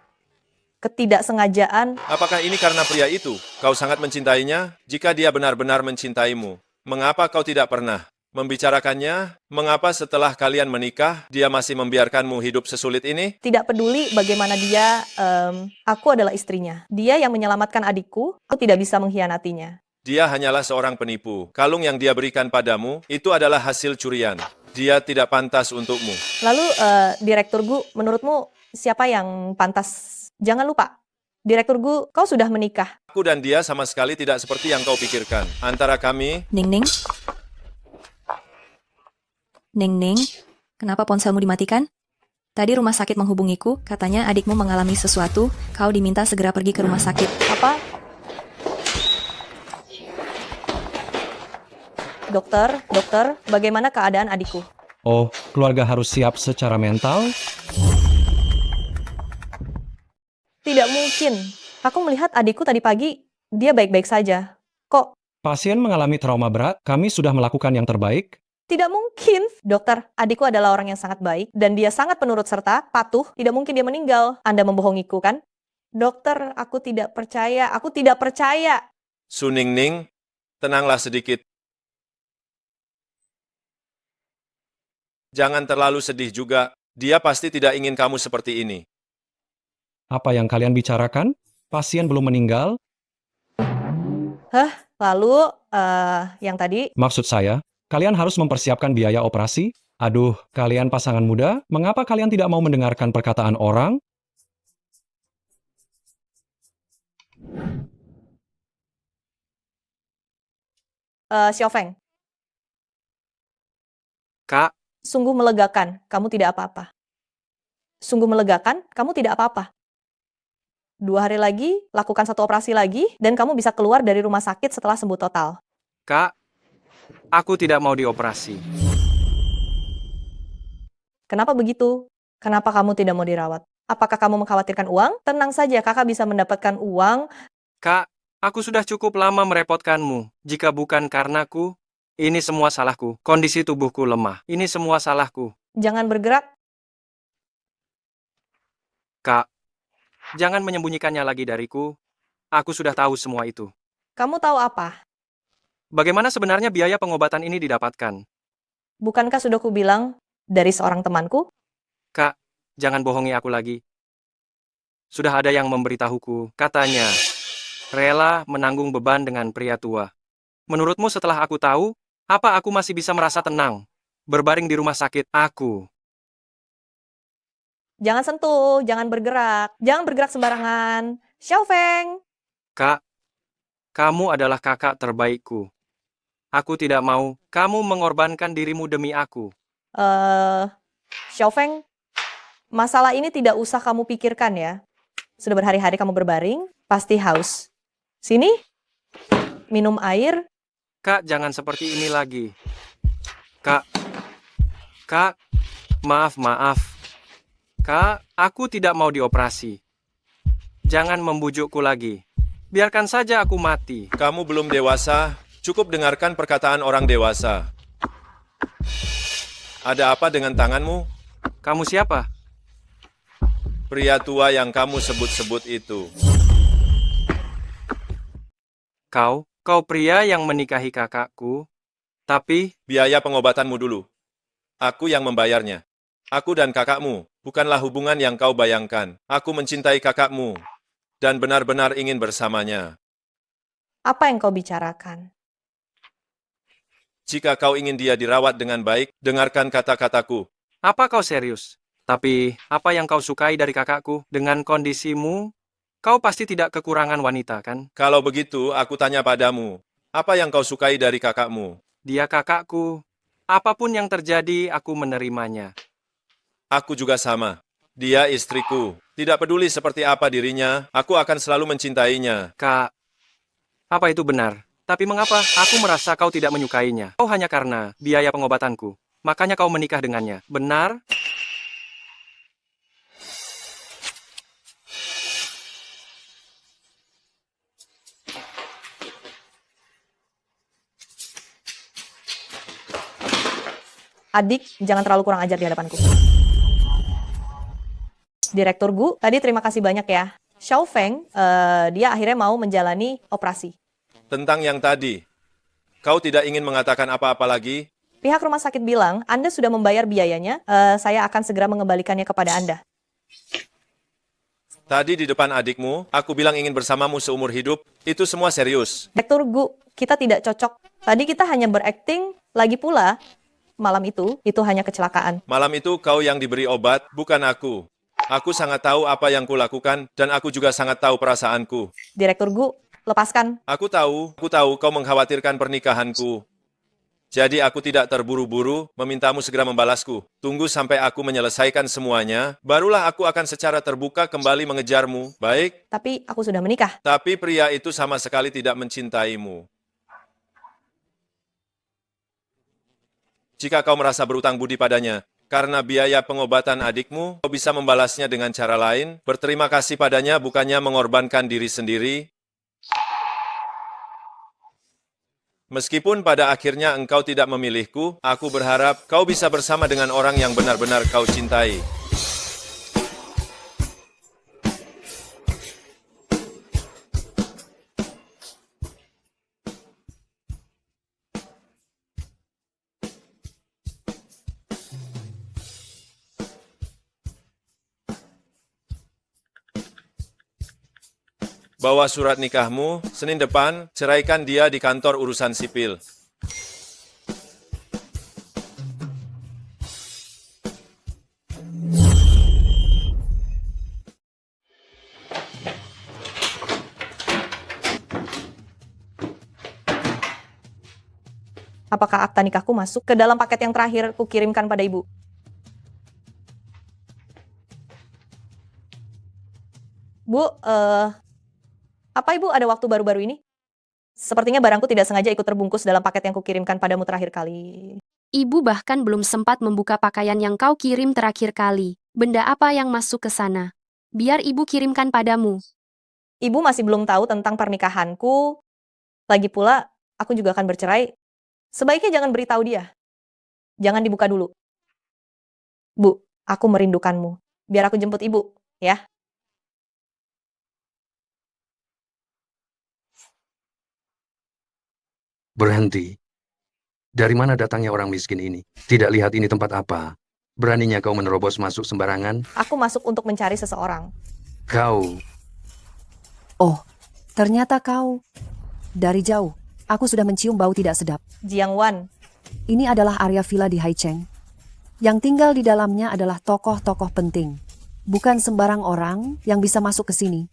ketidaksengajaan. Apakah ini karena pria itu? Kau sangat mencintainya? Jika dia benar-benar mencintaimu, mengapa kau tidak pernah membicarakannya? Mengapa setelah kalian menikah, dia masih membiarkanmu hidup sesulit ini? Tidak peduli bagaimana dia, aku adalah istrinya. Dia yang menyelamatkan adikku, aku tidak bisa mengkhianatinya. Dia hanyalah seorang penipu. Kalung yang dia berikan padamu, itu adalah hasil curian. Dia tidak pantas untukmu. Lalu, Direktur Gu, menurutmu siapa yang pantas? Jangan lupa, Direktur Gu, kau sudah menikah. Aku dan dia sama sekali tidak seperti yang kau pikirkan. Antara kami... Ningning? Ningning, kenapa ponselmu dimatikan? Tadi rumah sakit menghubungiku, katanya adikmu mengalami sesuatu, kau diminta segera pergi ke rumah sakit. Apa? Dokter, bagaimana keadaan adikku? Oh, keluarga harus siap secara mental? Tidak mungkin. Aku melihat adikku tadi pagi, dia baik-baik saja. Kok? Pasien mengalami trauma berat, kami sudah melakukan yang terbaik. Tidak mungkin. Dokter, adikku adalah orang yang sangat baik dan dia sangat penurut serta patuh. Tidak mungkin dia meninggal. Anda membohongiku, kan? Dokter, aku tidak percaya. Aku tidak percaya. Su Ningning, tenanglah sedikit. Jangan terlalu sedih juga. Dia pasti tidak ingin kamu seperti ini. Apa yang kalian bicarakan? Pasien belum meninggal? Lalu, yang tadi, Maksud saya, kalian harus mempersiapkan biaya operasi? Aduh, kalian pasangan muda, mengapa kalian tidak mau mendengarkan perkataan orang? Xiaofeng, Kak, sungguh melegakan. Kamu tidak apa-apa. Sungguh melegakan, kamu tidak apa-apa. 2 hari lagi, lakukan 1 operasi lagi, dan kamu bisa keluar dari rumah sakit setelah sembuh total. Kak, aku tidak mau dioperasi. Kenapa begitu? Kenapa kamu tidak mau dirawat? Apakah kamu mengkhawatirkan uang? Tenang saja, kakak bisa mendapatkan uang. Kak, aku sudah cukup lama merepotkanmu. Jika bukan karenaku, ini semua salahku. Kondisi tubuhku lemah. Ini semua salahku. Jangan bergerak. Kak, jangan menyembunyikannya lagi dariku. Aku sudah tahu semua itu. Kamu tahu apa? Bagaimana sebenarnya biaya pengobatan ini didapatkan? Bukankah sudah kubilang dari seorang temanku? Kak, jangan bohongi aku lagi. Sudah ada yang memberitahuku, katanya, rela menanggung beban dengan pria tua. Menurutmu setelah aku tahu, apa aku masih bisa merasa tenang? Berbaring di rumah sakit, aku. Jangan sentuh, jangan bergerak. Jangan bergerak sembarangan. Xiaofeng. Kak, kamu adalah kakak terbaikku. Aku tidak mau kamu mengorbankan dirimu demi aku. Xiaofeng, masalah ini tidak usah kamu pikirkan ya. Sudah berhari-hari kamu berbaring, pasti haus. Sini, minum air. Kak, jangan seperti ini lagi. Kak, maaf. Kak, aku tidak mau dioperasi. Jangan membujukku lagi. Biarkan saja aku mati. Kamu belum dewasa, cukup dengarkan perkataan orang dewasa. Ada apa dengan tanganmu? Kamu siapa? Pria tua yang kamu sebut-sebut itu. Kau pria yang menikahi kakakku, tapi Biaya pengobatanmu dulu. Aku yang membayarnya. Aku dan kakakmu bukanlah hubungan yang kau bayangkan. Aku mencintai kakakmu dan benar-benar ingin bersamanya. Apa yang kau bicarakan? Jika kau ingin dia dirawat dengan baik, dengarkan kata-kataku. apa kau serius? Tapi, apa yang kau sukai dari kakakku? Dengan kondisimu, kau pasti tidak kekurangan wanita, kan? Kalau begitu, aku tanya padamu, apa yang kau sukai dari kakakmu? Dia kakakku. Apapun yang terjadi, aku menerimanya. Aku juga sama. Dia istriku. Tidak peduli seperti apa dirinya, aku akan selalu mencintainya. Kak, apa itu benar? Tapi mengapa aku merasa kau tidak menyukainya? Kau hanya karena biaya pengobatanku. Makanya kau menikah dengannya. Benar? Adik, jangan terlalu kurang ajar di hadapanku. Direktur Gu, tadi terima kasih banyak ya. Xiaofeng, dia akhirnya mau menjalani operasi. Tentang yang tadi, kau tidak ingin mengatakan apa-apa lagi? Pihak rumah sakit bilang, Anda sudah membayar biayanya, saya akan segera mengembalikannya kepada Anda. Tadi di depan adikmu, aku bilang ingin bersamamu seumur hidup, itu semua serius. Direktur Gu, kita tidak cocok. Tadi kita hanya berakting, lagi pula, malam itu hanya kecelakaan. Malam itu kau yang diberi obat, bukan aku. Aku sangat tahu apa yang kulakukan, dan aku juga sangat tahu perasaanku. Direktur Gu, lepaskan. Aku tahu kau mengkhawatirkan pernikahanku. Jadi aku tidak terburu-buru memintamu segera membalasku. Tunggu sampai aku menyelesaikan semuanya, barulah aku akan secara terbuka kembali mengejarmu. Baik? Tapi aku sudah menikah. Tapi pria itu sama sekali tidak mencintaimu. Jika kau merasa berutang budi padanya, karena biaya pengobatan adikmu, kau bisa membalasnya dengan cara lain, berterima kasih padanya bukannya mengorbankan diri sendiri. Meskipun pada akhirnya engkau tidak memilihku, aku berharap kau bisa bersama dengan orang yang benar-benar kau cintai. Bawa surat nikahmu, Senin depan, ceraikan dia di kantor urusan sipil. Apakah akta nikahku masuk ke dalam paket yang terakhir kukirimkan pada ibu? Bu, apa ibu ada waktu baru-baru ini? Sepertinya barangku tidak sengaja ikut terbungkus dalam paket yang kukirimkan padamu terakhir kali. Ibu bahkan belum sempat membuka pakaian yang kau kirim terakhir kali. Benda apa yang masuk ke sana? Biar ibu kirimkan padamu. Ibu masih belum tahu tentang pernikahanku. Lagi pula, aku juga akan bercerai. Sebaiknya jangan beritahu dia. Jangan dibuka dulu. Bu, aku merindukanmu. Biar aku jemput ibu, ya. Berhenti. Dari mana datangnya orang miskin ini? Tidak lihat ini tempat apa? Beraninya kau menerobos masuk sembarangan? Aku masuk untuk mencari seseorang. Kau, Oh, ternyata kau. Dari jauh, aku sudah mencium bau tidak sedap. Jiang Wan. Ini adalah area villa di Haicheng. Yang tinggal di dalamnya adalah tokoh-tokoh penting. Bukan sembarang orang yang bisa masuk ke sini.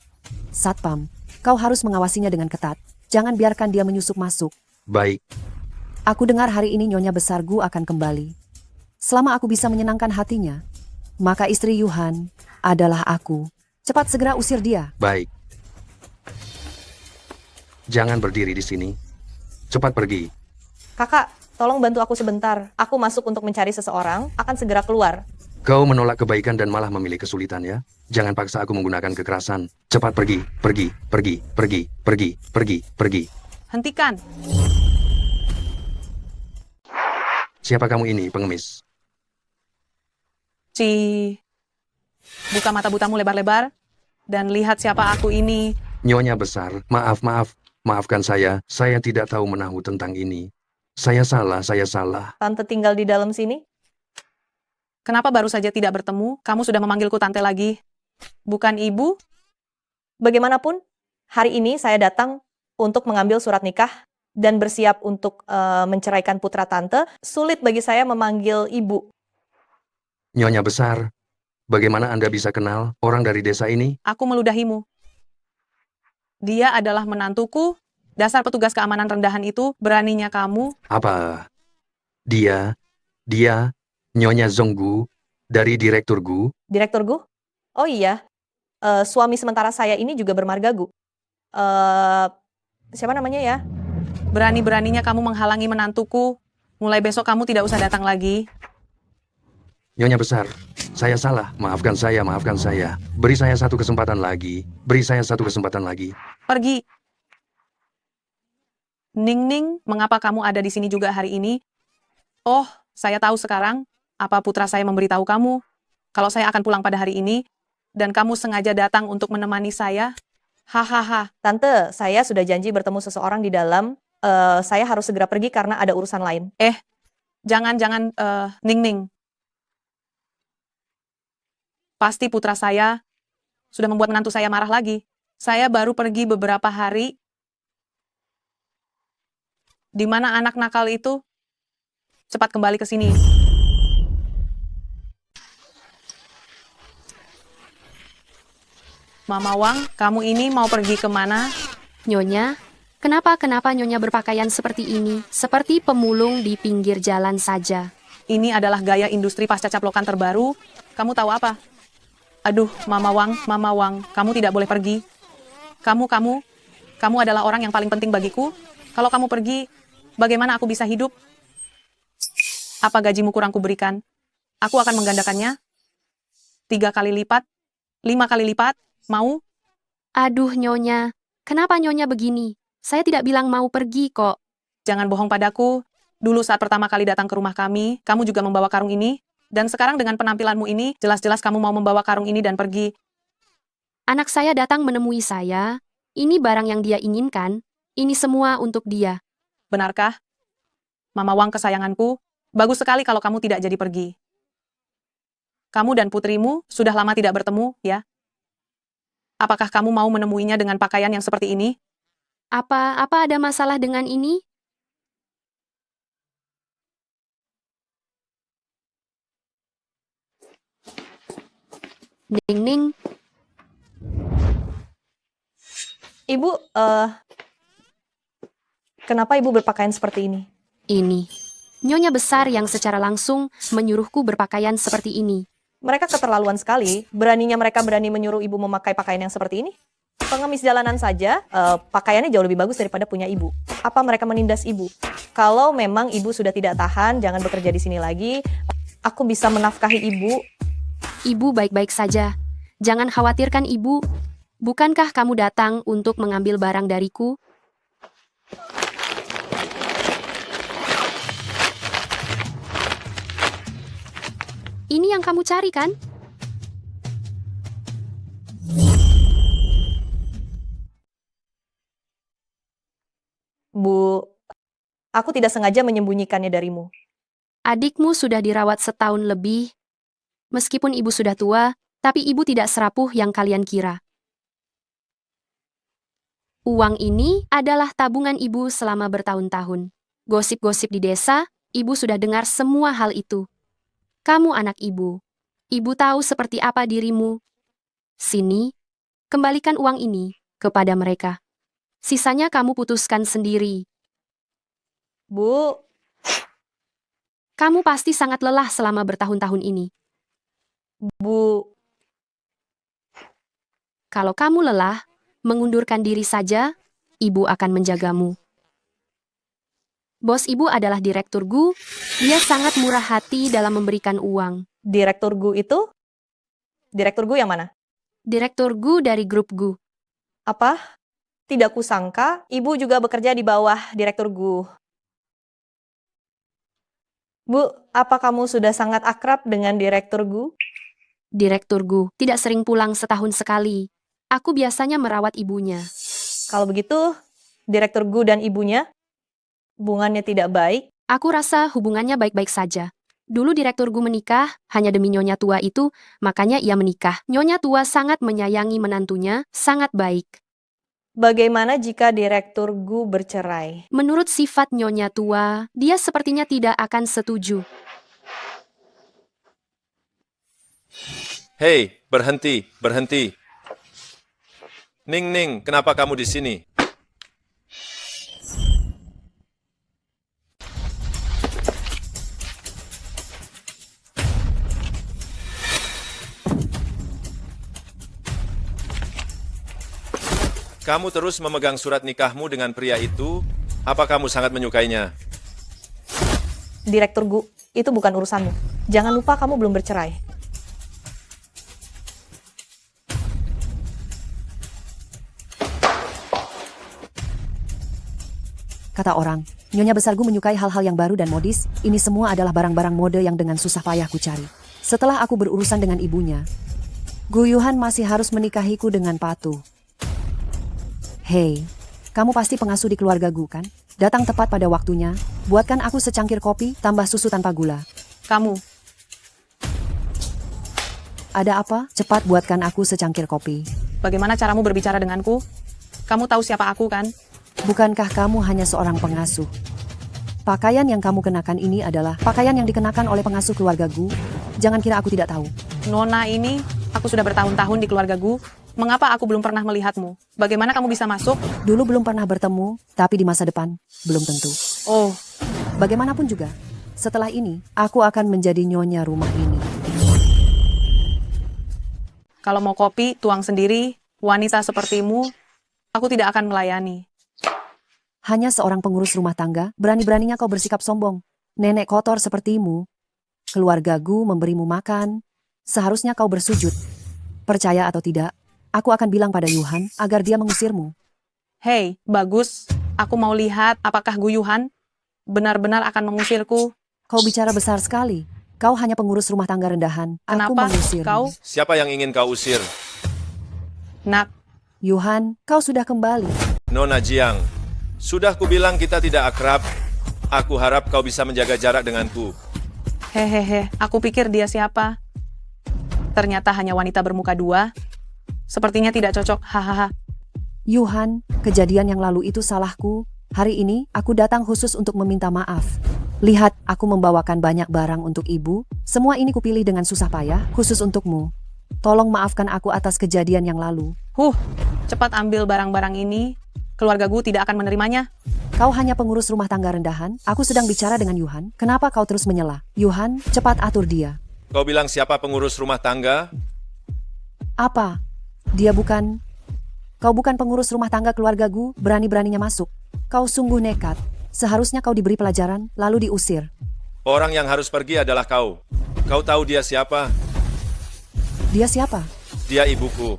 Satpam, kau harus mengawasinya dengan ketat. Jangan biarkan dia menyusup masuk. baik. Aku dengar hari ini nyonya besar Gu akan kembali. Selama aku bisa menyenangkan hatinya, maka istri Yuhan adalah aku. Cepat segera usir dia. Baik. Jangan berdiri di sini. Cepat pergi. Kakak, tolong bantu aku sebentar. Aku masuk untuk mencari seseorang, akan segera keluar. Kau menolak kebaikan dan malah memilih kesulitan ya? Jangan paksa aku menggunakan kekerasan. Cepat pergi, pergi, pergi, pergi, pergi, pergi, pergi. Hentikan. Siapa kamu ini, pengemis? Buka mata butamu lebar-lebar dan lihat siapa aku ini. Nyonya besar, maafkan saya tidak tahu menahu tentang ini. Saya salah. Tante tinggal di dalam sini? Kenapa baru saja tidak bertemu? Kamu sudah memanggilku tante lagi. Bukan ibu? Bagaimanapun, hari ini saya datang untuk mengambil surat nikah dan bersiap untuk menceraikan putra tante. Sulit bagi saya memanggil ibu. Nyonya besar, bagaimana Anda bisa kenal orang dari desa ini? Aku meludahimu. Dia adalah menantuku. Dasar petugas keamanan rendahan itu, beraninya kamu. Apa? Dia, Nyonya Zonggu, dari Direktur Gu? Direktur Gu? Oh iya, suami sementara saya ini juga bermarga Gu. Siapa namanya ya? Berani-beraninya kamu menghalangi menantuku. Mulai besok kamu tidak usah datang lagi. Nyonya besar, saya salah. Maafkan saya. Beri saya satu kesempatan lagi. Pergi. Ning, mengapa kamu ada di sini juga hari ini? Oh, saya tahu sekarang. Apa putra saya memberitahu kamu? Kalau saya akan pulang pada hari ini, dan kamu sengaja datang untuk menemani saya? Hahaha. Tante, saya sudah janji bertemu seseorang di dalam. Saya harus segera pergi karena ada urusan lain. Jangan, Ning. Pasti putra saya sudah membuat menantu saya marah lagi. Saya baru pergi beberapa hari. Di mana anak nakal itu? Cepat kembali ke sini. Mama Wang, kamu ini mau pergi kemana? Nyonya, kenapa Nyonya berpakaian seperti ini? Seperti pemulung di pinggir jalan saja. Ini adalah gaya industri pasca caplokan terbaru. Kamu tahu apa? Aduh, Mama Wang, kamu tidak boleh pergi. Kamu adalah orang yang paling penting bagiku. Kalau kamu pergi, bagaimana aku bisa hidup? Apa gajimu kurang kuberikan? Aku akan menggandakannya. 3 kali lipat, 5 kali lipat, mau? Aduh, Nyonya. Kenapa Nyonya begini? Saya tidak bilang mau pergi kok. Jangan bohong padaku. Dulu saat pertama kali datang ke rumah kami, kamu juga membawa karung ini. Dan sekarang dengan penampilanmu ini, jelas-jelas kamu mau membawa karung ini dan pergi. Anak saya datang menemui saya. Ini barang yang dia inginkan. Ini semua untuk dia. Benarkah? Mama Wang kesayanganku, bagus sekali kalau kamu tidak jadi pergi. Kamu dan putrimu sudah lama tidak bertemu, ya? Apakah kamu mau menemuinya dengan pakaian yang seperti ini? Apa ada masalah dengan ini? Ning-ning, Ibu, kenapa ibu berpakaian seperti ini? ini. Nyonya besar yang secara langsung menyuruhku berpakaian seperti ini. Mereka keterlaluan sekali. Beraninya mereka berani menyuruh ibu memakai pakaian yang seperti ini. Pengemis jalanan saja, pakaiannya jauh lebih bagus daripada punya ibu. Apa mereka menindas ibu? Kalau memang ibu sudah tidak tahan, jangan bekerja di sini lagi. Aku bisa menafkahi ibu. Ibu baik-baik saja. Jangan khawatirkan ibu. Bukankah kamu datang untuk mengambil barang dariku? Ini yang kamu cari, kan? Bu, aku tidak sengaja menyembunyikannya darimu. Adikmu sudah dirawat setahun lebih. Meskipun ibu sudah tua, tapi ibu tidak serapuh yang kalian kira. Uang ini adalah tabungan ibu selama bertahun-tahun. Gosip-gosip di desa, ibu sudah dengar semua hal itu. Kamu anak ibu. Ibu tahu seperti apa dirimu. Sini, kembalikan uang ini kepada mereka. Sisanya kamu putuskan sendiri. Bu, kamu pasti sangat lelah selama bertahun-tahun ini. Bu, kalau kamu lelah, mengundurkan diri saja, ibu akan menjagamu. Bos ibu adalah Direktur Gu. Dia sangat murah hati dalam memberikan uang. Direktur Gu itu? Direktur Gu yang mana? Direktur Gu dari grup Gu. Apa? Tidak kusangka, ibu juga bekerja di bawah Direktur Gu. Bu, apa kamu sudah sangat akrab dengan Direktur Gu? Direktur Gu tidak sering pulang setahun sekali. Aku biasanya merawat ibunya. Kalau begitu, Direktur Gu dan ibunya hubungannya tidak baik? Aku rasa hubungannya baik-baik saja. Dulu Direktur Gu menikah hanya demi nyonya tua itu, makanya ia menikah. Nyonya tua sangat menyayangi menantunya, sangat baik. Bagaimana jika Direktur Gu bercerai? Menurut sifat nyonya tua, dia sepertinya tidak akan setuju. Hei, berhenti, berhenti. Ning, kenapa kamu di sini? Kamu terus memegang surat nikahmu dengan pria itu? Apa kamu sangat menyukainya? Direktur Gu, itu bukan urusanmu. Jangan lupa kamu belum bercerai. Kata orang, Nyonya Besar Gu menyukai hal-hal yang baru dan modis. Ini semua adalah barang-barang mode yang dengan susah payah ku cari. Setelah aku berurusan dengan ibunya, Gu Yuhan masih harus menikahiku dengan patuh. Hei, kamu pasti pengasuh di keluarga Gu, kan? Datang tepat pada waktunya. Buatkan aku secangkir kopi, tambah susu tanpa gula. Kamu. Ada apa? Cepat buatkan aku secangkir kopi. Bagaimana caramu berbicara denganku? Kamu tahu siapa aku, kan? Bukankah kamu hanya seorang pengasuh? Pakaian yang kamu kenakan ini adalah pakaian yang dikenakan oleh pengasuh keluarga Gu. Jangan kira aku tidak tahu. Nona ini, aku sudah bertahun-tahun di keluarga Gu. Mengapa aku belum pernah melihatmu? Bagaimana kamu bisa masuk? Dulu belum pernah bertemu, tapi di masa depan belum tentu. Oh, bagaimanapun juga, setelah ini aku akan menjadi nyonya rumah ini. Kalau mau kopi, tuang sendiri. Wanita sepertimu, aku tidak akan melayani. Hanya seorang pengurus rumah tangga, berani-beraninya kau bersikap sombong. Nenek kotor sepertimu. Keluarga Gu memberimu makan. Seharusnya kau bersujud. Percaya atau tidak, aku akan bilang pada Yuhan agar dia mengusirmu. Hei, bagus. Aku mau lihat apakah Gu Yuhan benar-benar akan mengusirku. Kau bicara besar sekali. Kau hanya pengurus rumah tangga rendahan. Aku Kenapa mengusirmu. kau? Siapa yang ingin kau usir? Nak, Yuhan, kau sudah kembali. Nona Jiang, sudah kubilang kita tidak akrab. Aku harap kau bisa menjaga jarak denganku. hehehe, aku pikir dia siapa? Ternyata hanya wanita bermuka dua. Sepertinya tidak cocok, hahaha. Yuhan, kejadian yang lalu itu salahku. Hari ini, aku datang khusus untuk meminta maaf. Lihat, aku membawakan banyak barang untuk ibu. Semua ini kupilih dengan susah payah, khusus untukmu. Tolong maafkan aku atas kejadian yang lalu. Cepat ambil barang-barang ini. Keluarga Gu tidak akan menerimanya. Kau hanya pengurus rumah tangga rendahan. Aku sedang bicara dengan Yuhan. Kenapa kau terus menyela? Yuhan, cepat atur dia. Kau bilang siapa pengurus rumah tangga? Apa? Dia bukan... Kau bukan pengurus rumah tangga keluarga Gu, berani-beraninya masuk. Kau sungguh nekat. Seharusnya kau diberi pelajaran, lalu diusir. Orang yang harus pergi adalah kau. Kau tahu dia siapa? Dia siapa? Dia ibuku.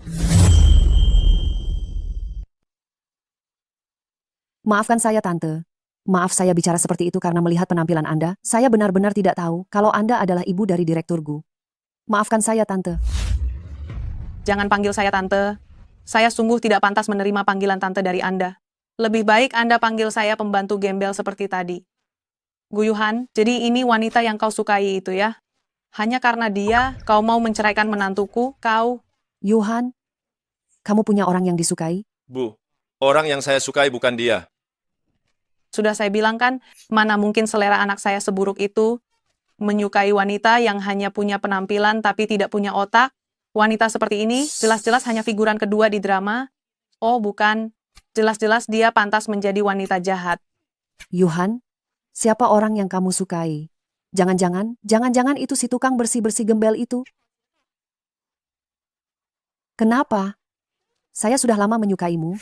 Maafkan saya, Tante. Maaf saya bicara seperti itu karena melihat penampilan Anda, saya benar-benar tidak tahu kalau Anda adalah ibu dari Direktur Gu. Maafkan saya, Tante. Jangan panggil saya Tante. Saya sungguh tidak pantas menerima panggilan Tante dari Anda. Lebih baik Anda panggil saya pembantu gembel seperti tadi. Gu Yuhan, jadi ini wanita yang kau sukai itu ya? Hanya karena dia, kau mau menceraikan menantuku, kau... Yuhan, kamu punya orang yang disukai? Bu, orang yang saya sukai bukan dia. Sudah saya bilang kan, mana mungkin selera anak saya seburuk itu? Menyukai wanita yang hanya punya penampilan tapi tidak punya otak? Wanita seperti ini jelas-jelas hanya figuran kedua di drama. Oh bukan, jelas-jelas dia pantas menjadi wanita jahat. Yuhan, siapa orang yang kamu sukai? Jangan-jangan itu si tukang bersih-bersih gembel itu. Kenapa? Saya sudah lama menyukaimu.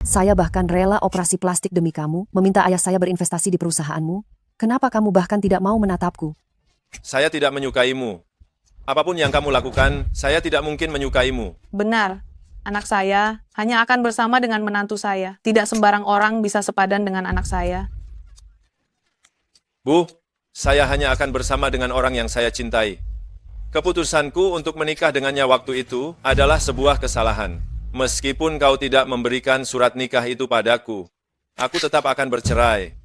Saya bahkan rela operasi plastik demi kamu, meminta ayah saya berinvestasi di perusahaanmu. Kenapa kamu bahkan tidak mau menatapku? Saya tidak menyukaimu. Apapun yang kamu lakukan, saya tidak mungkin menyukaimu. Benar, anak saya hanya akan bersama dengan menantu saya. Tidak sembarang orang bisa sepadan dengan anak saya. Bu, saya hanya akan bersama dengan orang yang saya cintai. Keputusanku untuk menikah dengannya waktu itu adalah sebuah kesalahan. Meskipun kau tidak memberikan surat nikah itu padaku, aku tetap akan bercerai.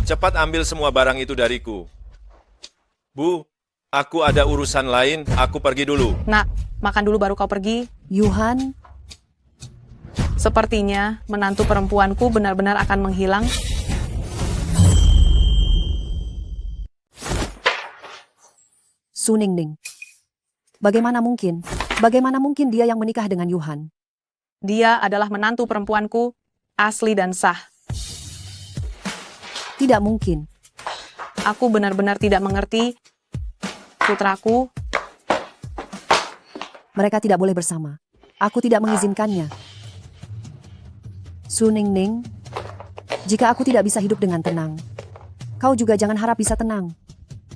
Cepat ambil semua barang itu dariku. Bu, aku ada urusan lain, aku pergi dulu. Nak, makan dulu baru kau pergi. Yuhan, sepertinya menantu perempuanku benar-benar akan menghilang. Su Ningning. Bagaimana mungkin? Bagaimana mungkin dia yang menikah dengan Yuhan? Dia adalah menantu perempuanku, asli dan sah. Tidak mungkin. Aku benar-benar tidak mengerti. Putraku. Mereka tidak boleh bersama. Aku tidak mengizinkannya. Su Ningning, jika aku tidak bisa hidup dengan tenang, kau juga jangan harap bisa tenang.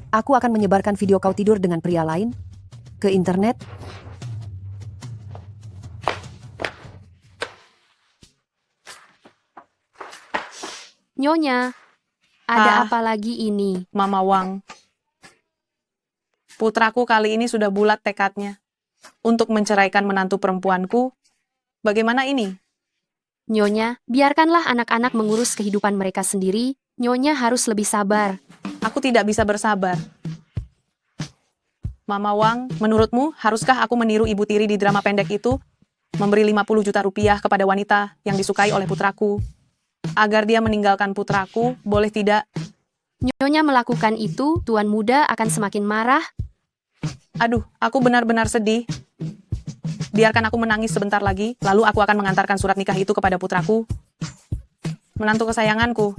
Aku akan menyebarkan video kau tidur dengan pria lain ke internet. Nyonya, ada apa lagi ini? Mama Wang. Putraku kali ini sudah bulat tekadnya untuk menceraikan menantu perempuanku. Bagaimana ini? Nyonya, biarkanlah anak-anak mengurus kehidupan mereka sendiri. Nyonya harus lebih sabar. Aku tidak bisa bersabar. Mama Wang, menurutmu haruskah aku meniru Ibu Tiri di drama pendek itu? Memberi 50 juta rupiah kepada wanita yang disukai oleh putraku. Agar dia meninggalkan putraku, boleh tidak? Nyonya melakukan itu, Tuan Muda akan semakin marah. Aduh, aku benar-benar sedih. Biarkan aku menangis sebentar lagi, lalu aku akan mengantarkan surat nikah itu kepada putraku. Menantu kesayanganku.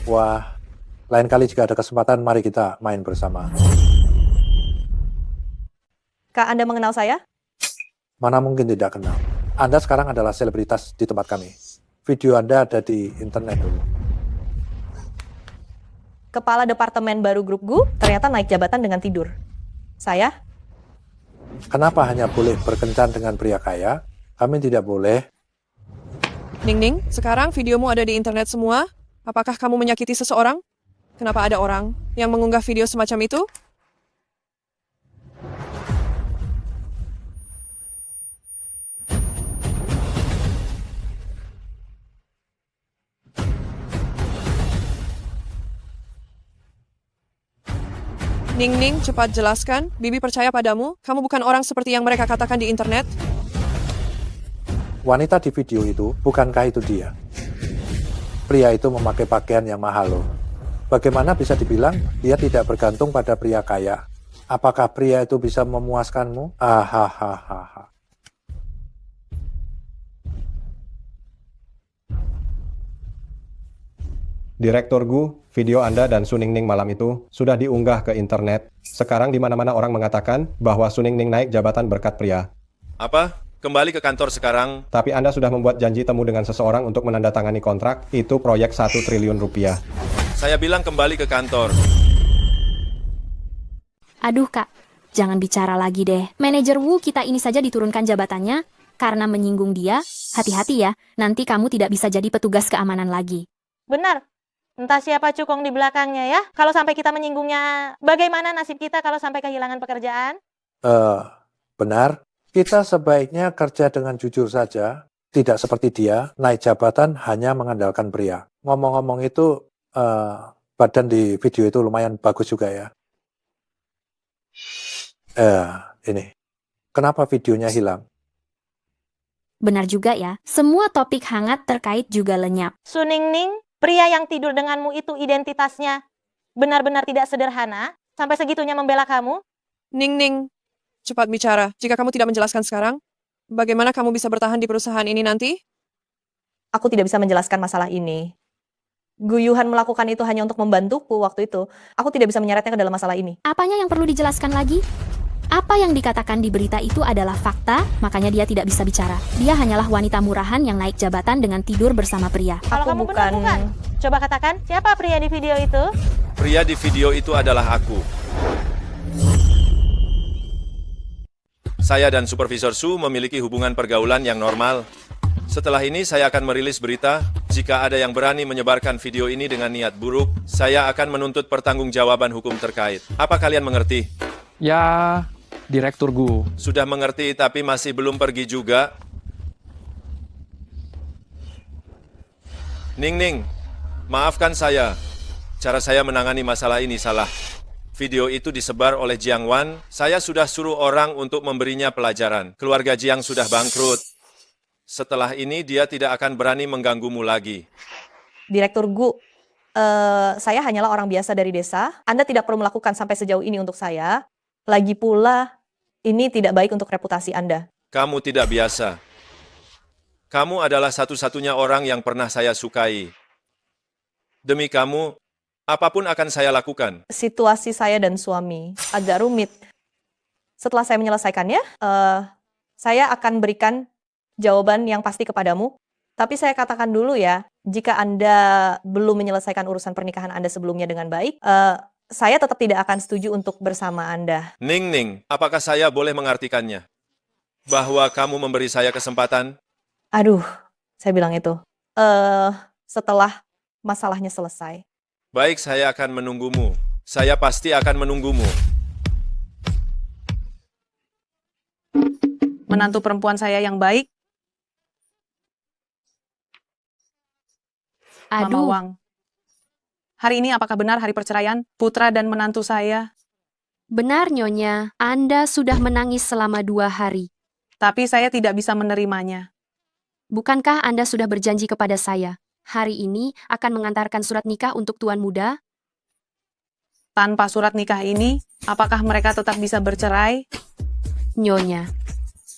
Wah, lain kali jika ada kesempatan, mari kita main bersama. Kak, Anda mengenal saya? Mana mungkin tidak kenal. Anda sekarang adalah selebritas di tempat kami. Video Anda ada di internet dulu. Kepala Departemen baru Grup Gu ternyata naik jabatan dengan tidur. Saya? Kenapa hanya boleh berkencan dengan pria kaya? Kami tidak boleh. Ning, sekarang videomu ada di internet semua. Apakah kamu menyakiti seseorang? Kenapa ada orang yang mengunggah video semacam itu? Ning, cepat jelaskan. Bibi percaya padamu. Kamu bukan orang seperti yang mereka katakan di internet. Wanita di video itu, bukankah itu dia? Pria itu memakai pakaian yang mahal loh. Bagaimana bisa dibilang dia tidak bergantung pada pria kaya? Apakah pria itu bisa memuaskanmu? Hahaha. Direktur Gu, video Anda dan Suningning malam itu sudah diunggah ke internet. Sekarang di mana-mana orang mengatakan bahwa Suningning naik jabatan berkat pria. Apa? Kembali ke kantor sekarang. Tapi Anda sudah membuat janji temu dengan seseorang untuk menandatangani kontrak, itu proyek 1 triliun rupiah. Saya bilang kembali ke kantor. Aduh kak, jangan bicara lagi deh. Manajer Wu kita ini saja diturunkan jabatannya karena menyinggung dia. Hati-hati ya, nanti kamu tidak bisa jadi petugas keamanan lagi. Benar. Entah siapa cukong di belakangnya ya. Kalau sampai kita menyinggungnya, bagaimana nasib kita kalau sampai kehilangan pekerjaan? Benar. Kita sebaiknya kerja dengan jujur saja. Tidak seperti dia, naik jabatan hanya mengandalkan pria. Ngomong-ngomong itu, badan di video itu lumayan bagus juga ya. Ini. Kenapa videonya hilang? Benar juga ya, semua topik hangat terkait juga lenyap. Suningning, pria yang tidur denganmu itu identitasnya benar-benar tidak sederhana, sampai segitunya membela kamu? Ning, cepat bicara. Jika kamu tidak menjelaskan sekarang, bagaimana kamu bisa bertahan di perusahaan ini nanti? Aku tidak bisa menjelaskan masalah ini. Gu Yuhan melakukan itu hanya untuk membantuku waktu itu. Aku tidak bisa menyeretnya ke dalam masalah ini. Apanya yang perlu dijelaskan lagi? Apa yang dikatakan di berita itu adalah fakta, makanya dia tidak bisa bicara. Dia hanyalah wanita murahan yang naik jabatan dengan tidur bersama pria. Kalau kamu benar bukan. Coba katakan, siapa pria di video itu? Pria di video itu adalah aku. Saya dan Supervisor Su memiliki hubungan pergaulan yang normal. Setelah ini saya akan merilis berita, jika ada yang berani menyebarkan video ini dengan niat buruk, saya akan menuntut pertanggungjawaban hukum terkait. Apa kalian mengerti? Ya, Direktur Gu. Sudah mengerti tapi masih belum pergi juga? Ning, maafkan saya. Cara saya menangani masalah ini salah. Video itu disebar oleh Jiang Wan. Saya sudah suruh orang untuk memberinya pelajaran. Keluarga Jiang sudah bangkrut. Setelah ini dia tidak akan berani mengganggumu lagi. Direktur Gu, saya hanyalah orang biasa dari desa. Anda tidak perlu melakukan sampai sejauh ini untuk saya. Lagi pula, ini tidak baik untuk reputasi Anda. Kamu tidak biasa. Kamu adalah satu-satunya orang yang pernah saya sukai. Demi kamu, apapun akan saya lakukan. Situasi saya dan suami agak rumit. Setelah saya menyelesaikannya, saya akan berikan jawaban yang pasti kepadamu. Tapi saya katakan dulu ya, jika Anda belum menyelesaikan urusan pernikahan Anda sebelumnya dengan baik, saya tetap tidak akan setuju untuk bersama Anda. Ning, apakah saya boleh mengartikannya? Bahwa kamu memberi saya kesempatan? Aduh, saya bilang itu. Setelah masalahnya selesai. Baik, saya akan menunggumu. Saya pasti akan menunggumu. Menantu perempuan saya yang baik. Mama Aduh. Wang. Hari ini apakah benar hari perceraian putra dan menantu saya? Benar, Nyonya. Anda sudah menangis selama 2 hari. Tapi saya tidak bisa menerimanya. Bukankah Anda sudah berjanji kepada saya? Hari ini akan mengantarkan surat nikah untuk tuan muda? Tanpa surat nikah ini, apakah mereka tetap bisa bercerai? Nyonya.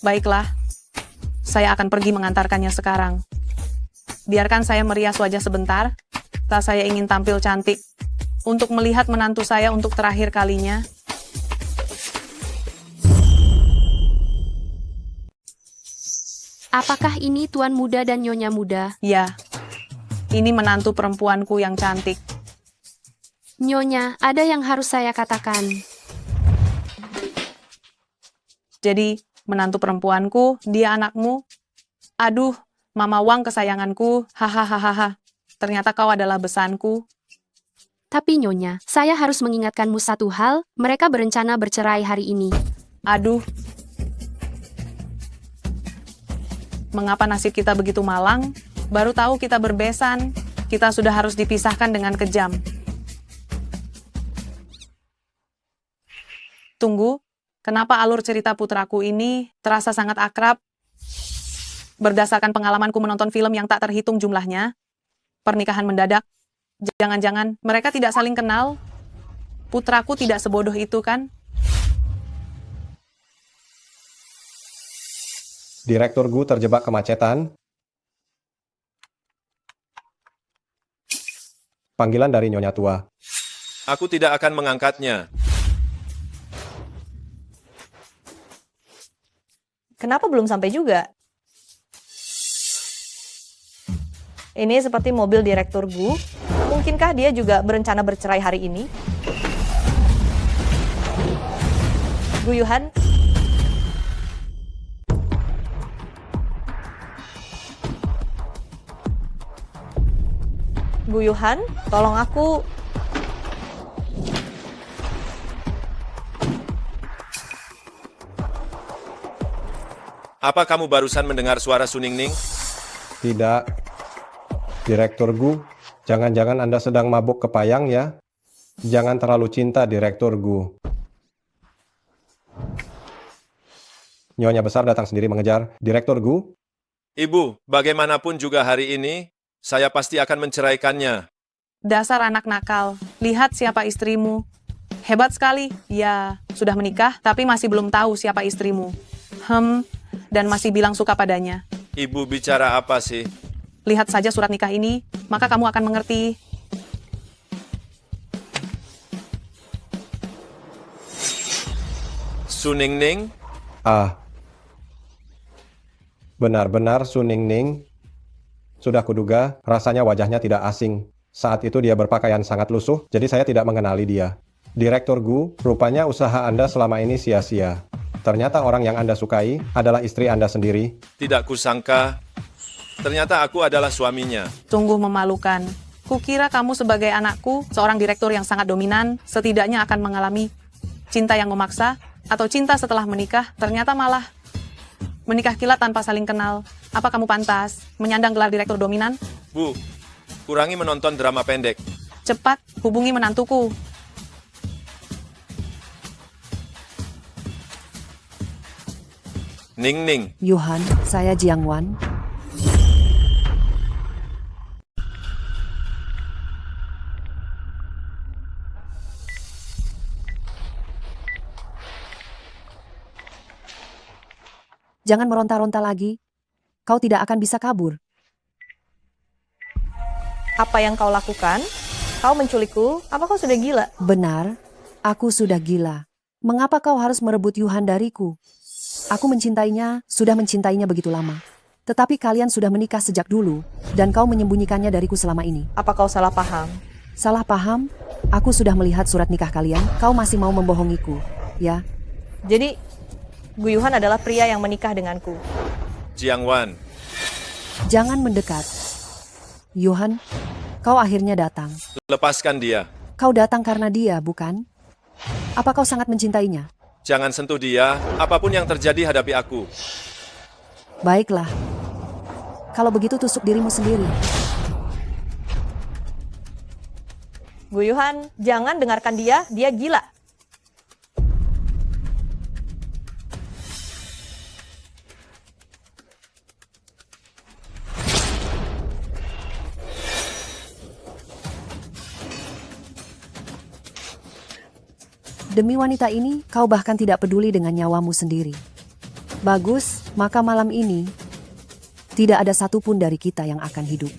Baiklah, saya akan pergi mengantarkannya sekarang. Biarkan saya merias wajah sebentar. Tak saya ingin tampil cantik. Untuk melihat menantu saya untuk terakhir kalinya. Apakah ini tuan muda dan nyonya muda? Ya, ini menantu perempuanku yang cantik. Nyonya, ada yang harus saya katakan. Jadi, menantu perempuanku, dia anakmu. Aduh, Mama Wang kesayanganku, hahaha. Ternyata kau adalah besanku. Tapi Nyonya, saya harus mengingatkanmu satu hal, mereka berencana bercerai hari ini. Aduh. Mengapa nasib kita begitu malang? Baru tahu kita berbesan. Kita sudah harus dipisahkan dengan kejam. Tunggu, kenapa alur cerita putraku ini terasa sangat akrab? Berdasarkan pengalamanku menonton film yang tak terhitung jumlahnya, pernikahan mendadak, jangan-jangan mereka tidak saling kenal? Putraku tidak sebodoh itu kan? Direktur Gu terjebak kemacetan. Panggilan dari Nyonya Tua. Aku tidak akan mengangkatnya. Kenapa belum sampai juga? Ini seperti mobil Direktur Gu. Mungkinkah dia juga berencana bercerai hari ini? Gu Yuhan? Gu Yuhan, tolong aku. Apa kamu barusan mendengar suara Suningning? Tidak. Direktur Gu, jangan-jangan Anda sedang mabuk kepayang ya? Jangan terlalu cinta, Direktur Gu. Nyonya besar datang sendiri mengejar Direktur Gu. Ibu, bagaimanapun juga hari ini, saya pasti akan menceraikannya. Dasar anak nakal, lihat siapa istrimu. Hebat sekali, ya, sudah menikah tapi masih belum tahu siapa istrimu. Dan masih bilang suka padanya. Ibu bicara apa sih? Lihat saja surat nikah ini, maka kamu akan mengerti. Suningning? Benar-benar Suningning. Sudah kuduga, rasanya wajahnya tidak asing. Saat itu dia berpakaian sangat lusuh, jadi saya tidak mengenali dia. Direktur Gu, rupanya usaha Anda selama ini sia-sia. Ternyata orang yang Anda sukai adalah istri Anda sendiri. Tidak kusangka. Ternyata aku adalah suaminya. Sungguh memalukan. Kukira kamu sebagai anakku, seorang direktur yang sangat dominan, setidaknya akan mengalami cinta yang memaksa, atau cinta setelah menikah, ternyata malah menikah kilat tanpa saling kenal. Apa kamu pantas menyandang gelar direktur dominan? Bu, kurangi menonton drama pendek. Cepat, hubungi menantuku. Ning-ning. Yuhan, saya Jiang Wan. Jangan meronta-ronta lagi. Kau tidak akan bisa kabur. Apa yang kau lakukan? Kau menculikku? Apa kau sudah gila? Benar, aku sudah gila. Mengapa kau harus merebut Yuhan dariku? Aku mencintainya, sudah mencintainya begitu lama. Tetapi kalian sudah menikah sejak dulu, dan kau menyembunyikannya dariku selama ini. Apa kau salah paham? Salah paham? Aku sudah melihat surat nikah kalian, kau masih mau membohongiku, ya? Jadi, Gu Yuhan adalah pria yang menikah denganku. Jiang Wan. Jangan mendekat. Yuhan, kau akhirnya datang. Lepaskan dia. Kau datang karena dia, bukan? Apa kau sangat mencintainya? Jangan sentuh dia, apapun yang terjadi hadapi aku. Baiklah. Kalau begitu tusuk dirimu sendiri. Gu Yuhan, jangan dengarkan dia gila. Demi wanita ini, kau bahkan tidak peduli dengan nyawamu sendiri. Bagus, maka malam ini, tidak ada satupun dari kita yang akan hidup.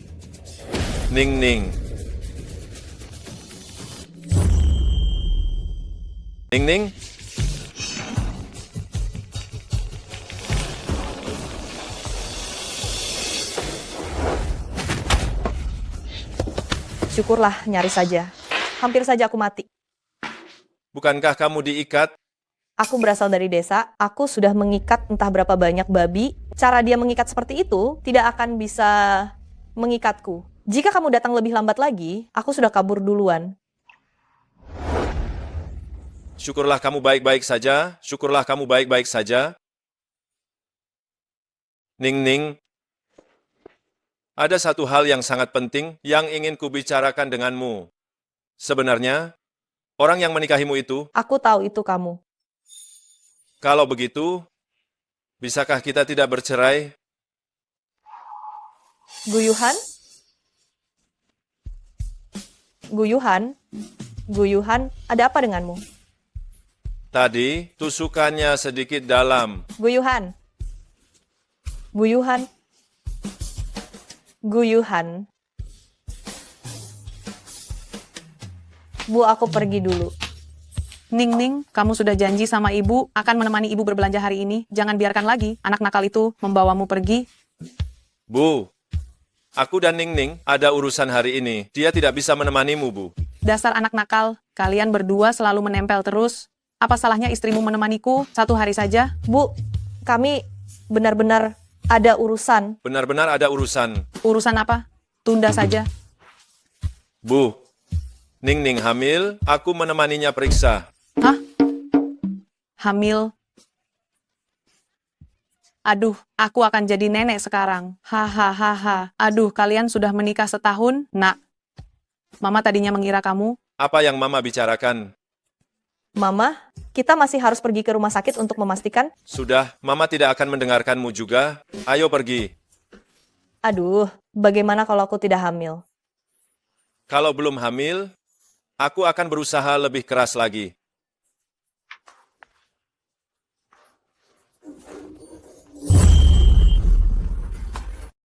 Ning-ning. Ning-ning? Syukurlah, nyaris saja. Hampir saja aku mati. Bukankah kamu diikat? Aku berasal dari desa, aku sudah mengikat entah berapa banyak babi. Cara dia mengikat seperti itu tidak akan bisa mengikatku. Jika kamu datang lebih lambat lagi, aku sudah kabur duluan. Syukurlah kamu baik-baik saja. Syukurlah kamu baik-baik saja. Ning-ning, ada satu hal yang sangat penting yang ingin kubicarakan denganmu. Sebenarnya, orang yang menikahimu itu, Aku tahu itu kamu. kalau begitu, bisakah kita tidak bercerai? Guyuhan? Guyuhan? Guyuhan, ada apa denganmu? Tadi, tusukannya sedikit dalam. Guyuhan? Guyuhan? Guyuhan? Bu, aku pergi dulu. Ning-ning, kamu sudah janji sama ibu akan menemani ibu berbelanja hari ini. Jangan biarkan lagi anak nakal itu membawamu pergi. Bu, aku dan Ning-Ning ada urusan hari ini. Dia tidak bisa menemanimu, Bu. Dasar anak nakal, kalian berdua selalu menempel terus. Apa salahnya istrimu menemaniku 1 hari saja? Bu, kami benar-benar ada urusan. Benar-benar ada urusan. Urusan apa? Tunda saja. Bu, Ning-Ning hamil, aku menemaninya periksa. Hah? Hamil? Aduh, aku akan jadi nenek sekarang. Hahaha. Aduh, kalian sudah menikah setahun, nak. Mama tadinya mengira kamu. Apa yang Mama bicarakan? Mama, kita masih harus pergi ke rumah sakit untuk memastikan. Sudah, Mama tidak akan mendengarkanmu juga. Ayo pergi. Aduh, bagaimana kalau aku tidak hamil? Kalau belum hamil, aku akan berusaha lebih keras lagi.